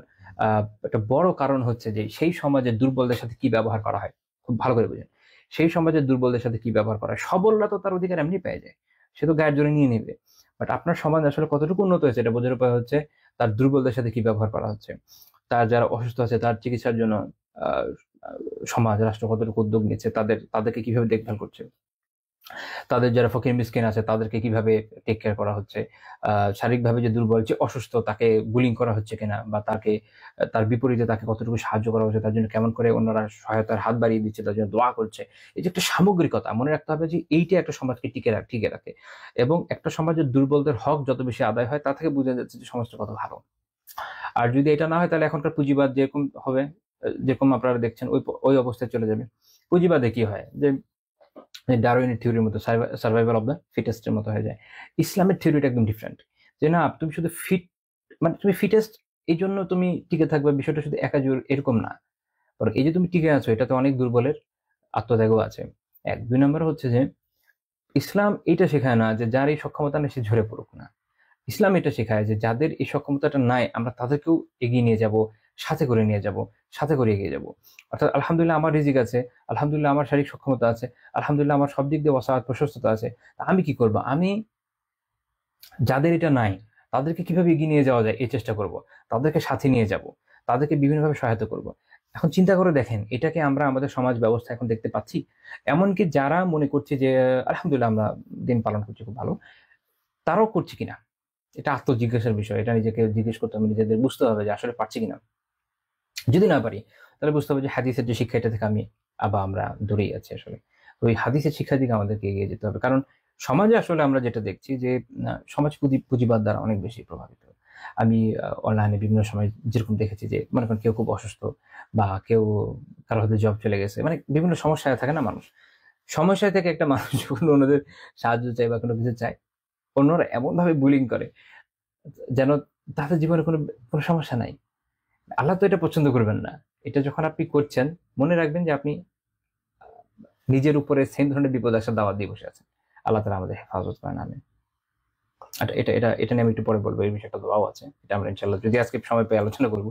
একটা বড় কারণ হচ্ছে যে সেই সমাজের দুর্বলদের সাথে কি ব্যবহার করা হয়। খুব ভালো করে বুঝেন, সেই সমাজের দুর্বলদের সাথে কি ব্যবহার করা হয়। সবলরা তো তার অধিকার এমনি পেয়ে যায়, সে তো গায়ের জোরে নিয়ে নেবে। বাট আপনার সমাজ আসলে কতটুকু উন্নত হয়েছে এটা বোঝার উপায় হচ্ছে তার দুর্বলদের সাথে কি ব্যবহার করা হচ্ছে। তার যারা অসুস্থ আছে তার চিকিৎসার জন্য আহ সমাজ রাষ্ট্র কতটুকু উদ্যোগ নিচ্ছে, তাদেরকে কিভাবে দেখভাল করছে, তাদের যারা ফকির মিসকিন আছে তাদেরকে কিভাবে টেক কেয়ার করা হচ্ছে, শারীরিকভাবে যে দুর্বল, যে অসুস্থ, তাকে বুলিং করা হচ্ছে কিনা, বা তার বিপরীতে তাকে কতটুকু সাহায্য করা হচ্ছে, তার জন্য কেমন করে অন্যরা সহায়তার হাত বাড়িয়ে দিচ্ছে, তার জন্য দোয়া করছে। এই যে একটা সামগ্রিকতা মনে রাখতে হবে যে এইটা একটা সমাজকে টিকে রাখে। এবং একটা সমাজের দুর্বলদের হক যত বেশি আদায় হয় তা থেকে বোঝা যাচ্ছে যে সমাজটা কত ভালো। আর যদি এটা না হয় তাহলে এখনকার পুঁজিবাদ যেরকম হবে, যেরকম আপনারা দেখছেন ওই অবস্থায় চলে যাবে। পুঁজিবাদে কি হয় যে ডারউইনের থিওরির মতো সার্ভাইভাল অফ দ্য ফিটেস্টের মতো হয়ে যায়। ইসলামের থিওরিটা একদম ডিফারেন্ট, যে না তুমি শুধু মানে তুমি ফিটেস্ট এই জন্য তুমি টিকে থাকবে, বিষয়টা শুধু একাজোর এরকম না। কারণ এই যে তুমি টিকে আছো এটাতে অনেক দুর্বলের আত্মত্যাগও আছে। এক, দুই নম্বর হচ্ছে যে ইসলাম এইটা শেখায় না যে যার এই সক্ষমতা নেই সে ঝরে পড়ুক না। ইসলাম এটা শেখায় যে যাদের এই সক্ষমতাটা নাই আমরা তাদেরকেও এগিয়ে নিয়ে যাব, সাথে করে নিয়ে যাব, সাথে করে এগিয়ে যাব। অর্থাৎ আলহামদুলিল্লাহ আমার রিজিক আছে, আলহামদুলিল্লাহ আমার শারীরিক সক্ষমতা আছে, আলহামদুলিল্লাহ আমার সব দিক দিয়ে ওয়াসাআত প্রশস্ততা আছে। আমি কি করব? আমি যাদের এটা নাই তাদেরকে কিভাবে এগিয়ে নিয়ে যাওয়া যায় এই চেষ্টা করব, তাদেরকে সাথে নিয়ে যাব, তাদেরকে বিভিন্নভাবে সহায়তা করব। এখন চিন্তা করে দেখেন, এটাকে আমরা আমাদের সমাজ ব্যবস্থা এখন দেখতে পাচ্ছি। এমনকি যারা মনে করছে যে আলহামদুলিল্লাহ আমরা দিন পালন করছি খুব ভালো, তারাও করছি কিনা এটা আত্মজিজ্ঞাসার বিষয়। এটা নিজেকে জিজ্ঞেস করতে হবে, নিজেদের বুঝতে হবে যে আসলে পারছি কিনা। যদি না পারি তাহলে বুঝতে হবে যে হাদিসের যে শিক্ষা এটা থেকে আমরা দূরেই আছি আসলে। তো ওই হাদিসের শিক্ষার দিকে আমাদেরকে এগিয়ে যেতে হবে। কারণ সমাজে আসলে আমরা যেটা দেখছি যে সমাজ পুঁজিবাদ দ্বারা অনেক বেশি প্রভাবিত। আমি অনলাইনে বিভিন্ন সময় যেরকম দেখেছি যে মনে করেন কেউ খুব অসুস্থ, বা কেউ কারো হয়তো জব চলে গেছে, মানে বিভিন্ন সমস্যায় থাকে না মানুষ। সমস্যায় থেকে একটা মানুষ যখন অন্যদের সাহায্য চায় বা কোনো কিছু চায়, অন্যরা এমন ভাবে বুলিং করে যেন তাদের জীবনে কোনো কোনো সমস্যা নাই। আল্লাহ তো এটা পছন্দ করবেন না। এটা যখন আপনি করছেন মনে রাখবেন যে আপনি নিজের উপরে সেম ধরনের বিপদ আসার দাওয়াত দিয়ে বসে আছেন। আল্লাহ তাআলা আমাদের হেফাজত করেন, আমিন। এটা নিয়ে আমি একটু পরে বলবো, এই বিষয়টা দোয়াও আছে, এটা আমরা ইনশাআল্লাহ যদি আজকে সময় পেয়ে আলোচনা করবো।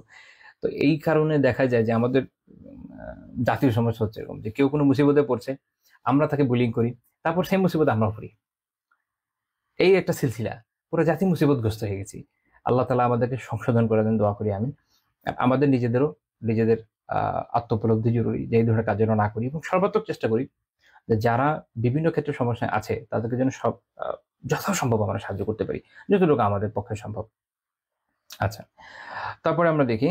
তো এই কারণে দেখা যায় যে আমাদের জাতীয় সমস্যা হচ্ছে এরকম যে কেউ কোনো মুসিবতে পড়ছে, আমরা তাকে বুলিং করি, তারপর সেই মুসিবত আমরাও করি। এই একটা সিলসিলা, পুরো জাতি মুসিবতগ্রস্ত হয়ে গেছি। আল্লাহ তাআলা আমাদেরকে সংশোধন করে দেন, দোয়া করি আমি। আমাদের নিজেদের আত্মোপলব্ধি জরুরি যে এই ধরনের কাজ যেন না করি, এবং সর্বাত্মক চেষ্টা করি যে যারা বিভিন্ন ক্ষেত্রে সমস্যায় আছে তাদেরকে যেন যথাসম্ভব আমরা সাহায্য করতে পারি, যতটুকু আমাদের পক্ষে সম্ভব। আচ্ছা, তারপরে আমরা দেখি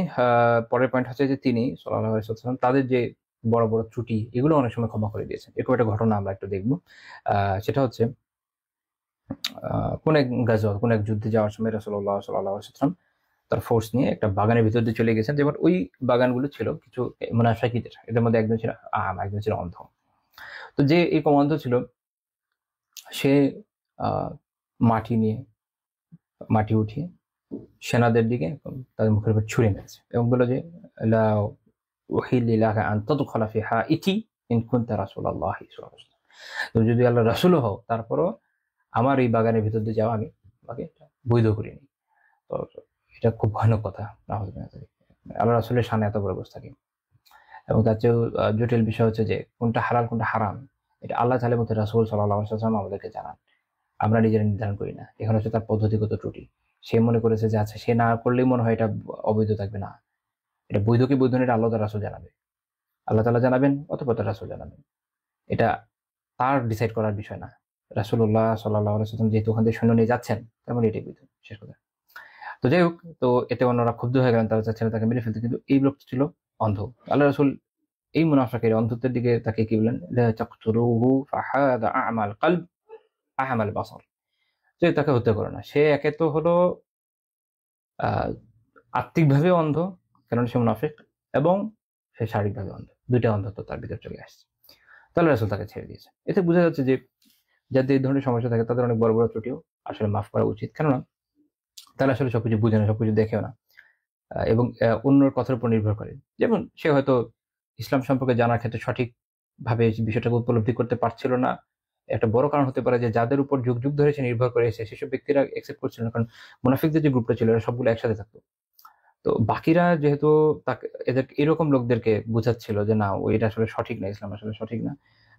পরের পয়েন্ট হচ্ছে যে তিনি সাল্লাল্লাহু আলাইহি ওয়াসাল্লাম তাদের যে বড় বড় ত্রুটি এগুলো অনেক সময় ক্ষমা করে দিয়েছেন। এরকম একটা ঘটনা আমরা একটু দেখবো। সেটা হচ্ছে কোন এক যুদ্ধে যাওয়ার সময় রাসূলুল্লাহ সাল্লাল্লাহু আলাইহি ওয়াসাল্লাম তার ফোর্স নিয়ে একটা বাগানের ভিতর দিয়ে চলে গেছেন। যেমন ওই বাগানগুলো ছিল কিছু মুনাফিকদের, এদের মধ্যে একজন ছিল একজন ছিল অন্ধ। তো যে এই অন্ধ ছিল সে মাটি উঠিয়ে সেনাদের দিকে তাদের মুখের উপর ছুঁড়ে মেরেছে এবং বলল যে লা উহিল্লি লাকা আন তাদখুলা ফি হাইতি ইন কুনতা রাসূলুল্লাহি সাল্লাল্লাহু আলাইহি ওয়াসাল্লাম। তো যদি আল্লাহ রাসূল হও তারপরও আমার এই বাগানের ভিতর দিয়ে যাওয়া আমি তোমাকে বৈধ করিনি। তো এটা খুব ভয়ানক কথা। আল্লাহ রাসূলের শানে এত বড় অবস্থা কি। এবং তার চেয়েও জটিল বিষয় হচ্ছে যে কোনটা হালাল কোনটা হারাম এটা আল্লাহ তাআলা এবং রাসূল সাল্লাল্লাহু আলাইহি ওয়াসাল্লাম আমাদেরকে জানান, আমরা নিজেরা নির্ধারণ করি না। এখানে হচ্ছে তার পদ্ধতিগত ত্রুটি। সে মনে করেছে যে আচ্ছা সে না করলেই মনে হয় এটা অবৈধ থাকবে, না, এটা বৈধ কি বৈধ এটা আল্লাহ তাআলা রাসূল জানাবে, আল্লাহ তাআলা জানাবেন অথবা তার রাসূল জানাবেন। এটা তার ডিসাইড করার বিষয় না। রাসূলুল্লাহ সাল্লাল্লাহু আলাইহি ওয়াসাল্লাম যেহেতু ওখান থেকে সৈন্য নিয়ে যাচ্ছেন তেমন এটাই বৈধ, শেষ কথা। তো যাই হোক, তো এতে অন্যরা ক্ষুব্ধ হয়ে গেলেন, তারা চাচ্ছেন তাকে মেরে ফেলতে, কিন্তু এই লোকটি ছিল অন্ধ। আল্লাহ রাসূল এই মুনাফিকের অন্ধত্বের দিকে তাকে কি বলেন, লা তাকতুলুহু ফাহাদা আমাল কলব আমাল বাসার, যে তাকে হত্যা করে না। সে একে তো হলো আত্মিকভাবে অন্ধ, কারণ সে মুনাফিক, এবং সে শারীরিকভাবে অন্ধ, দুইটা অন্ধত্ব তার ভিতরে চলে আসছে। তাহলে রাসূল তাকে ছেড়ে দিয়েছে। এতে বোঝা যাচ্ছে যে যাদের এই ধরনের সমস্যা থাকে তাদের অনেক বড় বড় ত্রুটিও আসলে মাফ করা উচিত, কেননা তারা আসলে সবকিছু বুঝে না, সবকিছু দেখেও না, এবং অন্যর কথার উপর নির্ভর করে। যেমন সে হয়তো ইসলাম সম্পর্কে জানার ক্ষেত্রে সঠিকভাবে বিষয়টাকে উপলব্ধি করতে পারছিল না। একটা বড় কারণ হতে পারে যে যাদের উপর যুগ যুগ ধরে সে নির্ভর করে এসেছে সেসব ব্যক্তিরা একসেপ্ট করছিল না, কারণ মুনাফিকদের যে গ্রুপটা ছিল এরা সবগুলো একসাথে থাকতো। তো বাকিরা যেহেতু তাকে এদের এরকম লোকদেরকে বুঝাচ্ছিল যে না, এটা আসলে সঠিক না, ইসলাম আসলে সঠিক না,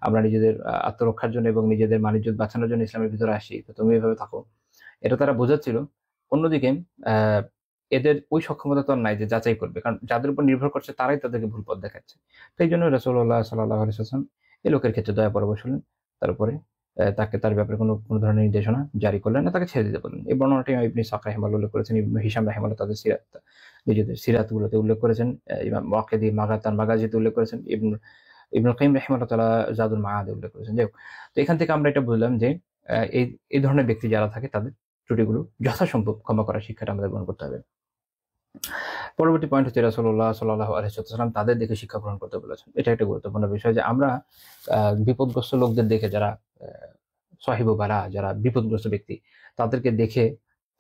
আমরা নিজেদের আত্মরক্ষার জন্য এবং নিজেদের মানিজ্য বাঁচানোর জন্য ইসলামের ভিতরে আসি, তো তুমি এভাবে থাকো, এটা তারা বোঝাচ্ছিল। অন্যদিকে আহ এদের ওই সক্ষমতা তো আর নাই যে যাচাই করবে, কারণ যাদের উপর নির্ভর করছে তারাই তাদেরকে ভুল পথ দেখাচ্ছে। তো এই জন্য রাসূলুল্লাহ সাল্লাল্লাহু আলাইহি ওয়াসাল্লাম এই লোকের ক্ষেত্রে দয়া পরবশ হলেন, তার উপরে তাকে তার ব্যাপারে কোনো ধরনের নির্দেশনা জারি করলেন না, তাকে ছেড়ে দিতে বললেন। এই বর্ণনাটি ইবনে ইসহাক রাহিমাহুল্লাহ উল্লেখ করেছেন, ইবনে হিশাম রাহিমাহুল্লাহ তাদের সিরাত, নিজেদের সিরাতগুলোতে উল্লেখ করেছেন, ইমাম ওয়াকিদি তার মাগাজিতে উল্লেখ করেছেন, ইবনুল কাইয়িম রাহিমাহুল্লাহ তাআলা জাদুল মাআদে উল্লেখ করেছেন। যাই হোক, তো এখান থেকে আমরা এটা বুঝলাম যে এই ধরনের ব্যক্তি যারা থাকে তাদের ত্রুটিগুলো যথাসম্ভব ক্ষমা করার শিক্ষাটা আমাদের গ্রহণ করতে হবে। পরবর্তী পয়েন্ট হচ্ছে রাসূলুল্লাহ সাল্লাল্লাহু আলাইহি ওয়াসাল্লাম তাদের দেখে শিক্ষা গ্রহণ করতে বলেছেন। এটা একটা গুরুত্বপূর্ণ বিষয় যে আমরা বিপদগ্রস্ত লোকদের দেখে, যারা সাহিবু বালা, যারা বিপদগ্রস্ত ব্যক্তি, তাদেরকে দেখে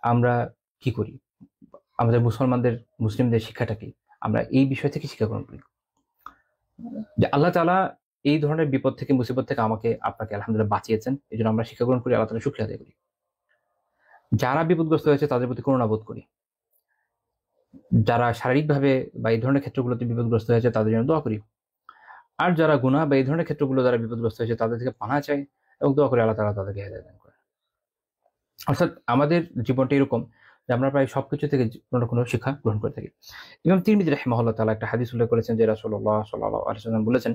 আমরা কি করি, আমাদের মুসলিমদের শিক্ষাটা কি, আমরা এই বিষয় থেকে শিক্ষা গ্রহণ করি যে আল্লাহ তাআলা এই ধরনের বিপদ থেকে, মুসিবত থেকে আমাকে আপনাকে আলহামদুলিল্লাহ বাঁচিয়েছেন, এই জন্য আমরা শিক্ষা গ্রহণ করি, আল্লাহ তাআলা শুকরিয়া আদায় করি। যারা বিপদগ্রস্ত হয়েছে তাদের প্রতি করুণা বোধ করি, যারা শারীরিকভাবে বা এই ধরনের ক্ষেত্রগুলোতে বিপদগ্রস্ত হয়েছে তাদের জন্য দোয়া করি, আর যারা গুনাহ বা এই ধরনের ক্ষেত্রগুলো দ্বারা বিপদগ্রস্ত হয়েছে তাদের থেকে পানাহ চাই এবং দোয়া করি আল্লাহ তাআলা তাদেরকে হেদায়েত দান করেন। অর্থাৎ আমাদের জীবনটা এরকম যে আমরা প্রায় সবকিছু থেকে কোনো না কোনো শিক্ষা গ্রহণ করে থাকি। ইমাম তিরমিজি রাহিমাহুল্লাহ তাআলা একটা হাদিস উল্লেখ করেছেন যে রাসূলুল্লাহ সাল্লাল্লাহু আলাইহি ওয়াসাল্লাম বলেছেন,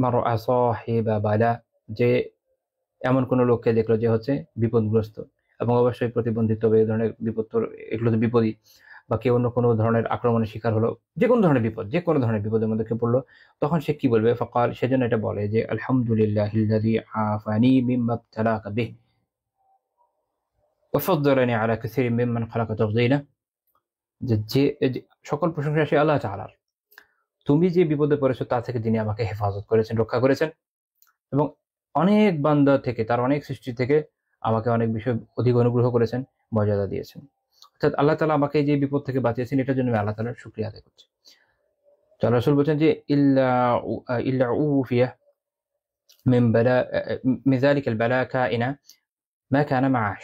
মান রাআ সাহিবা বালা, যে এমন কোন লোককে দেখলো যে হচ্ছে বিপদগ্রস্ত এবং অবশ্যই প্রতিবন্ধিত, এই ধরনের বিপদ তো এগুলো তো বিপদই, বা কেউ অন্য কোনো ধরনের আক্রমণের শিকার হলো, যে কোনো ধরনের বিপদের মধ্যে কেউ পড়লো, তখন সে কি বলবে? ফাকাল, সেজন্য এটা বলে যে আলহামদুলিল্লাহিল্লাযী আফানি মিম্মা ইবতালাকা বিহি ওয়া ফাদ্দালানি আলা কাসীরিন মিম্মান খালাকা তাফদীলা, যে সকল প্রশংসা সে আল্লাহ তাআলার, তুমি যে বিপদে পড়েছো তা থেকে তিনি আমাকে হেফাজত করেছেন, রক্ষা করেছেন, এবং অনেক বান্দা থেকে, তার অনেক সৃষ্টি থেকে আমাকে অনেক বিষয় অধিক অনুগ্রহ করেছেন, মর্যাদা দিয়েছেন। অর্থাৎ আল্লাহ তাআলা আমাকে যে বিপদ থেকে বাঁচিয়েছেন, এটার জন্য আমি আল্লাহ তাআলার শুকরিয়া আদায় করছি। তো রাসূল বলেন যে ইল্লা উফিয়া মিন বালা মিন যালিকাল বালা কাইনা মা কানা মাআশ।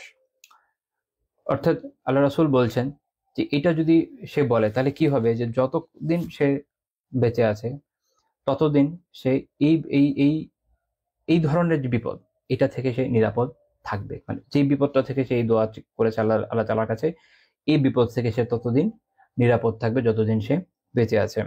অর্থাৎ আল্লাহ রাসূল বলছেন যে এটা যদি সে বলে তাহলে কি হবে, যে যতদিন সে বেঁচে আছে ততদিন সে এই এই এই এই ধরনের যে বিপদ, এটা থেকে সে নিরাপদ থাকবে। মানে যে বিপদটা থেকে সে এই দোয়া করেছে আল্লাহ তাআলার কাছে, এই বিপদ থেকে সে ততদিন নিরাপদ থাকবে যতদিন সে বেঁচে আছে।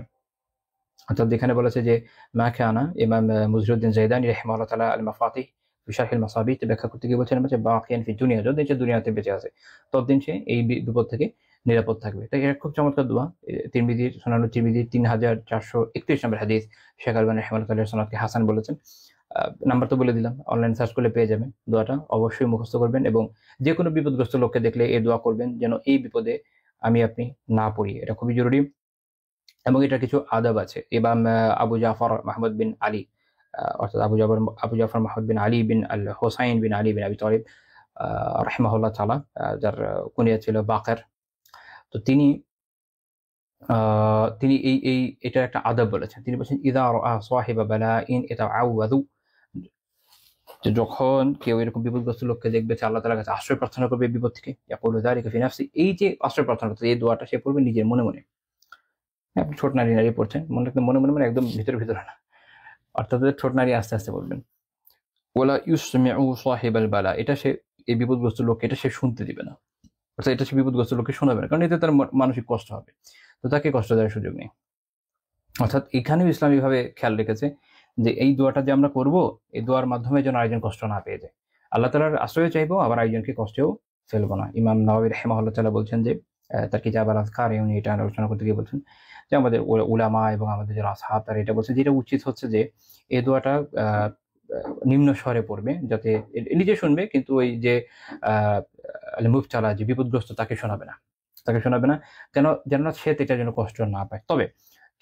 অর্থাৎ যেখানে বলেছে যে মা কানা, ইমাম মুজহিরউদ্দিন জাইদানি রাহিমাহুল্লাহ তাআলা আল মাফাতিহ ফি শারহিল মাসাবিহ ব্যাখ্যা করতে গিয়ে বলছেন যে বাকিয়ান ফি দুনিয়া, যতদিন সে দুনিয়াতে বেঁচে আছে ততদিন সে এই বিপদ থেকে নিরাপদ থাকবে। তাই এটা খুব চমৎকার দোয়া। তিরমিজির, সুনানুত তিরমিজির 3431 নম্বর হাদিস, শেখ আলবানী রাহিমাহুল্লাহ তাআলা সনদকে হাসান বলেছেন। নাম্বার তো বলে দিলাম, অনলাইন সার্চ করলে পেয়ে যাবেন। দোয়াটা অবশ্যই মুখস্থ করবেন এবং যে কোনো বিপদগ্রস্ত লোককে দেখলে এই দোয়া করবেন যেন এই বিপদে আপনি না পড়ি, এটা খুবই জরুরি। এবং এটার কিছু আদব আছে। ইমাম আবু জাফর মাহমুদ বিন আলী, অর্থাৎ আবু জাফর মাহমুদ বিন আলী বিন আল হোসাইন বিন আলী বিন আবি তালিব রাহিমাহুল্লাহ তাআলা, যার কুনিয়া ছিল বাকের, তো তিনি এটার একটা আদব বলেছেন। তিনি বলেছেন ইযা রাআ সাহিবা বালাইন ইতাআওয়াযু, যখন কেউ এরকম বিপদগ্রস্ত লোককে দেখবে যে আল্লাহ তাআলার কাছে আশ্রয় প্রার্থনা করবে বিপদ থেকে, ইয়াকুলু যালিকা ফি নাফসি, এই যে আশ্রয় প্রার্থনা করতে, এই দোয়াটা সে পড়বে নিজের মনে মনে। আপনি ঠোঁট নাড়িয়ে পড়ছেন, মনে মনে একদম ভিতরে না, অর্থাৎ ঠোঁট নাড়িয়ে আস্তে আস্তে বলবেন। ওয়ালা ইউসমিউ সাহিবাল বালা, এটা সে এই বিপদগ্রস্ত লোককে এটা সে শুনতে দিবে না, অর্থাৎ এটা সে বিপদগ্রস্ত লোককে শোনাবে না, কারণ এতে তার মানসিক কষ্ট হবে, তো তাকে কষ্ট দেওয়ার সুযোগ নেই। অর্থাৎ এখানেও ইসলাম এইভাবে খেয়াল রেখেছে যে এই দোয়াটা যে আমরা করব, এই দোয়ার মাধ্যমে যেন আরেকজন কষ্ট না পেয়ে যায়, আল্লাহ তাআলার আশ্রয় চাইবো, আবার আরেকজনকে কষ্টেও ফেলবো না। ইমাম নাওয়াবী রাহিমাহুল্লাহ তাআলা বলছেন যে তার কিতাব আল আযকার, উনি এটা আলোচনা করতে গিয়ে বলছেন যে আমাদের উলামা এবং আমাদের যারা আসহাব তারা এটা বলছে যে এটা উচিত হচ্ছে যে এই দোয়াটা নিম্ন স্বরে পড়বে, যাতে নিজে শুনবে কিন্তু ওই যে মুবতালা, যে বিপদগ্রস্ত, তাকে শোনাবে না, যেন সে এটা যেন কষ্ট না পায়। তবে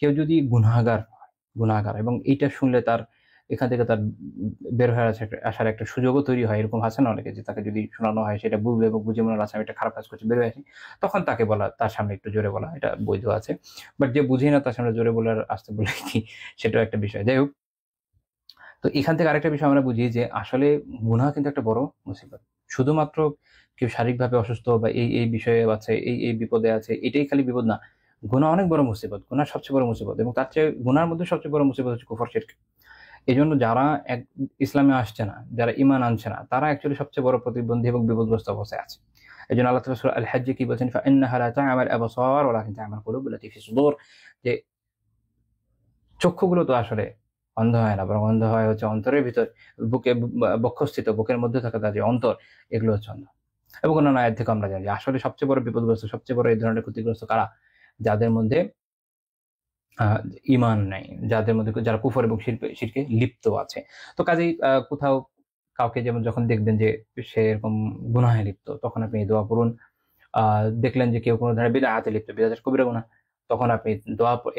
কেউ যদি গুনাহগার এবং এইটা শুনলে তার এখান থেকে তার বের হয়ে আসার একটা সুযোগও তৈরি হয়। এরকম আছে না অনেকে, যে তাকে যদি শোনানো হয় সেটা বুঝবে এবং বুঝে মনে হচ্ছে আমি একটা খারাপ কাজ করছি, বের হয়ে আসি, তখন তাকে বলা, তার সামনে একটু জোরে বলা, এটা বৈধ আছে। বাট যে বুঝেই না তার সামনে জোরে বলে আর আসতে বলে কি, সেটাও একটা বিষয়। যাই হোক, তো এখান থেকে আরেকটা বিষয় আমরা বুঝি যে আসলে গুনাহ কিন্তু একটা বড় মুসিবত। শুধুমাত্র কেউ শারীরিকভাবে অসুস্থ বা এই বিষয়ে আছে, এই বিপদে আছে, এটাই খালি বিপদ না। গুনাহ অনেক বড় মুসিবত। গুনাহ সবচেয়ে বড় মুসিবত, এবং তার চেয়ে গুনার মধ্যে সবচেয়ে বড় মুসিবত হচ্ছে কুফর, শিরক। এজন্য যারা ইসলামে আসছে না, যারা ঈমান আনছে না, তারা অ্যাকচুয়ালি সবচেয়ে বড় প্রতিবন্ধী এবং বিপদগ্রস্ত অবস্থায় আছে। এজন্য আল্লাহ তাআলা সূরা আল হজ্জে কি বলছেন, ফাইন্নাহা লা তা'মাল আবসার ওয়ালাকিন তা'মাল কুলুবুল লাতী ফিস সুদূর, যে চক্ষুগুলো তো আসলে অন্ধ হয় না, বরং অন্ধ হয় হচ্ছে অন্তরের ভিতর, বুকে বক্ষস্থিত, বুকের মধ্যে থাকা তার যে অন্তর, এগুলো হচ্ছে অন্ধ। এবং অন্যান্য আয়াত থেকে আমরা জানি যে আসলে সবচেয়ে বড় বিপদগ্রস্ত, সবচেয়ে বড় এই ধরনের ক্ষতিগ্রস্ত কারা? যাদের মধ্যে ঈমান নাই, যাদের মধ্যে যারা কুফর এবং শিরকে লিপ্ত আছে। তো কাজেই কোথাও কাউকে যেমন যখন দেখবেন যে সে এরকম গুনাহে লিপ্ত, তখন আপনি এই দোয়া পড়ুন। দেখলেন যে কেউ কোনো ধরনের বিদআতে লিপ্ত, বিদআত কবিরা গুনাহ, তখন আপনি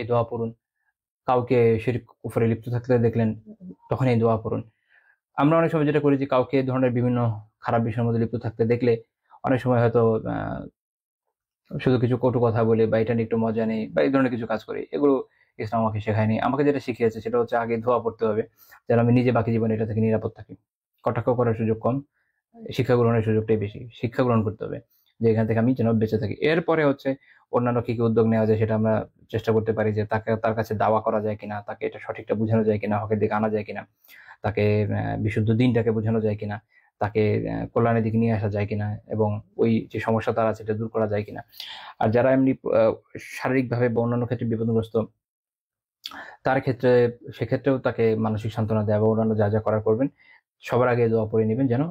এই দোয়া পড়ুন। কাউকে শিরক কুফরে লিপ্ত থাকলে দেখলেন, তখন এই দোয়া পড়ুন। আমরা অনেক সময় যেটা করি যে কাউকে এই ধরনের বিভিন্ন খারাপ বিষয়ের মধ্যে লিপ্ত থাকতে দেখলে অনেক সময় হয়তো শুধু কিছু কটু কথা বলে বা এটা নিয়ে একটু মজা নেই বা এই ধরনের কিছু কাজ করি। এগুলো ইসলাম আমাকে শেখায়নি। আমাকে যেটা শিখিয়েছে সেটা হচ্ছে আগে দোয়া পড়তে হবে যেন আমি নিজে বাকি জীবনে এটা থেকে নিরাপদ থাকি। কটাক্ষ করার সুযোগ কম, শিক্ষা গ্রহণের সুযোগটাই বেশি। শিক্ষা গ্রহণ করতে হবে যে এখান থেকে আমি যেন বেঁচে থাকি। এরপরে হচ্ছে অন্যান্য কি উদ্যোগ নেওয়া যায় সেটা আমরা চেষ্টা করতে পারি, যে তার কাছে দাওয়া করা যায় কিনা, তাকে এটা সঠিকটা বোঝানো যায় কিনা, হকের দিকে আনা যায় কিনা, তাকে বিশুদ্ধ দিনটাকে বোঝানো যায় কিনা, তাকে কল্যাণের দিকে নিয়ে আসা যায় কিনা, এবং ওই যে সমস্যা তার আছে সেটা দূর করা যায় কিনা। আর যারা এমনি শারীরিকভাবে বা অন্যান্য ক্ষেত্রে বিপদগ্রস্ত, তার ক্ষেত্রে সেক্ষেত্রেও তাকে মানসিক সান্ত্বনা দেওয়া বা অন্যান্য যা যা করার করবেন, সবার আগে দোয়া পড়ে নেবেন যেন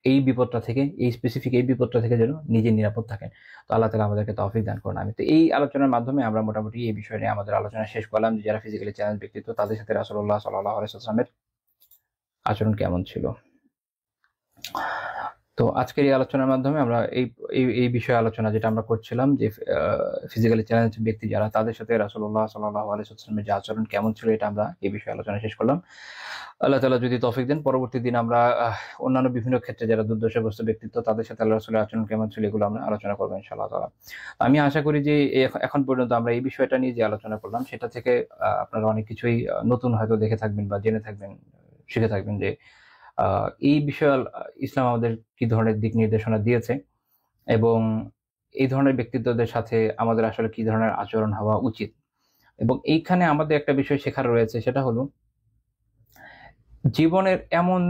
এই বিপদটা থেকে, এই স্পেসিফিক এই বিপদটা থেকে যেন নিজে নিরাপদ থাকেন। তো আল্লাহ তাআলা আমাদেরকে তৌফিক দান করুন। আমি তো এই আলোচনার মাধ্যমে আমরা মোটামুটি এই বিষয় নিয়ে আমাদের আলোচনা শেষ করলাম, যে যারা ফিজিক্যালি চ্যালেঞ্জ ব্যক্তিত্ব, তাদের সাথে রাসূলুল্লাহ সাল্লাল্লাহু আলাইহি ওয়াসাল্লামের আচরণ কেমন ছিল। তো আজকের এই আলোচনার মাধ্যমে আমরা এই বিষয়ে আলোচনা যেটা আমরা করছিলাম, যে ফিজিক্যালি চ্যালেঞ্জ ব্যক্তি যারা, তাদের সাথে রাসূলুল্লাহ সাল্লাল্লাহু আলাইহি ওয়াসাল্লামের যে আচরণ কেমন ছিল, এটা আমরা এই বিষয়ে আলোচনা শেষ করলাম। আল্লাহ তাআলা যদি তৌফিক দেন, পরবর্তী দিন আমরা অন্যান্য বিভিন্ন ক্ষেত্রে যারা দুর্দশাগ্রস্ত ব্যক্তিত্ব, তাদের সাথে আল্লাহ রাসূলের আচরণ কেমন ছিল, এগুলো আমরা আলোচনা করবো ইনশাআল্লাহ তাআলা। আমি আশা করি যে এখন পর্যন্ত আমরা এই বিষয়টা নিয়ে যে আলোচনা করলাম, সেটা থেকে আপনারা অনেক কিছুই নতুন হয়তো দেখে থাকবেন বা জেনে থাকবেন, শিখে থাকবেন যে এই বিষয়ে ইসলাম আমাদের কি ধরনের দিক নির্দেশনা দিয়েছে, এবং এই ধরনের ব্যক্তিত্বদের সাথে আমাদের আসলে কি ধরনের আচরণ হওয়া উচিত। এবং এইখানে আমাদের একটা বিষয় শেখার রয়েছে, সেটা হলো জীবনের এমন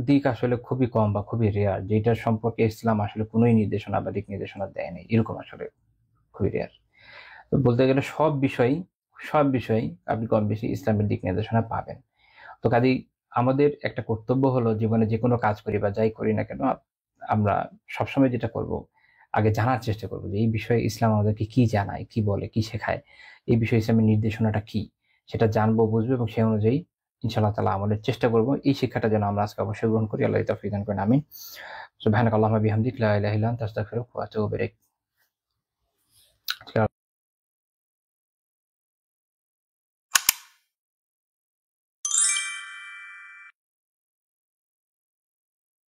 দিক আসলে খুবই কম বা খুবই রেয়ার, যেটার সম্পর্কে ইসলাম আসলে কোনোই নির্দেশনা বা দিক নির্দেশনা দেয়নি, এরকম আসলে খুবই রেয়ার। তো বলতে গেলে সব বিষয়ই আপনি কম বেশি ইসলামের দিক নির্দেশনা পাবেন। তো কাজেই আমাদের একটা কর্তব্য হলো, জীবনে যে কোনো কাজ করি বা যাই করি না কেন, আমরা সবসময় যেটা করব, আগে জানার চেষ্টা করব যে এই বিষয়ে ইসলাম আমাদেরকে কি জানায়, কি বলে, কি শেখায়, এই বিষয়ে ইসলামের নির্দেশনাটা কি, সেটা জানবো, বুঝবো, এবং সেই অনুযায়ী ইনশাআল্লাহ তাআলা আমাদের চেষ্টা করব এই শিক্ষাটা যেন আমরা আজকে অবশ্যই গ্রহণ করি। আল্লাহ তৌফিক দান করেন, আমিন। সুবহানাকাল্লাহুম্মা বিহামদিক, লা ইলাহা ইল্লা আনতা, আস্তাগফিরুকা ওয়া আতুবু ইলাইক।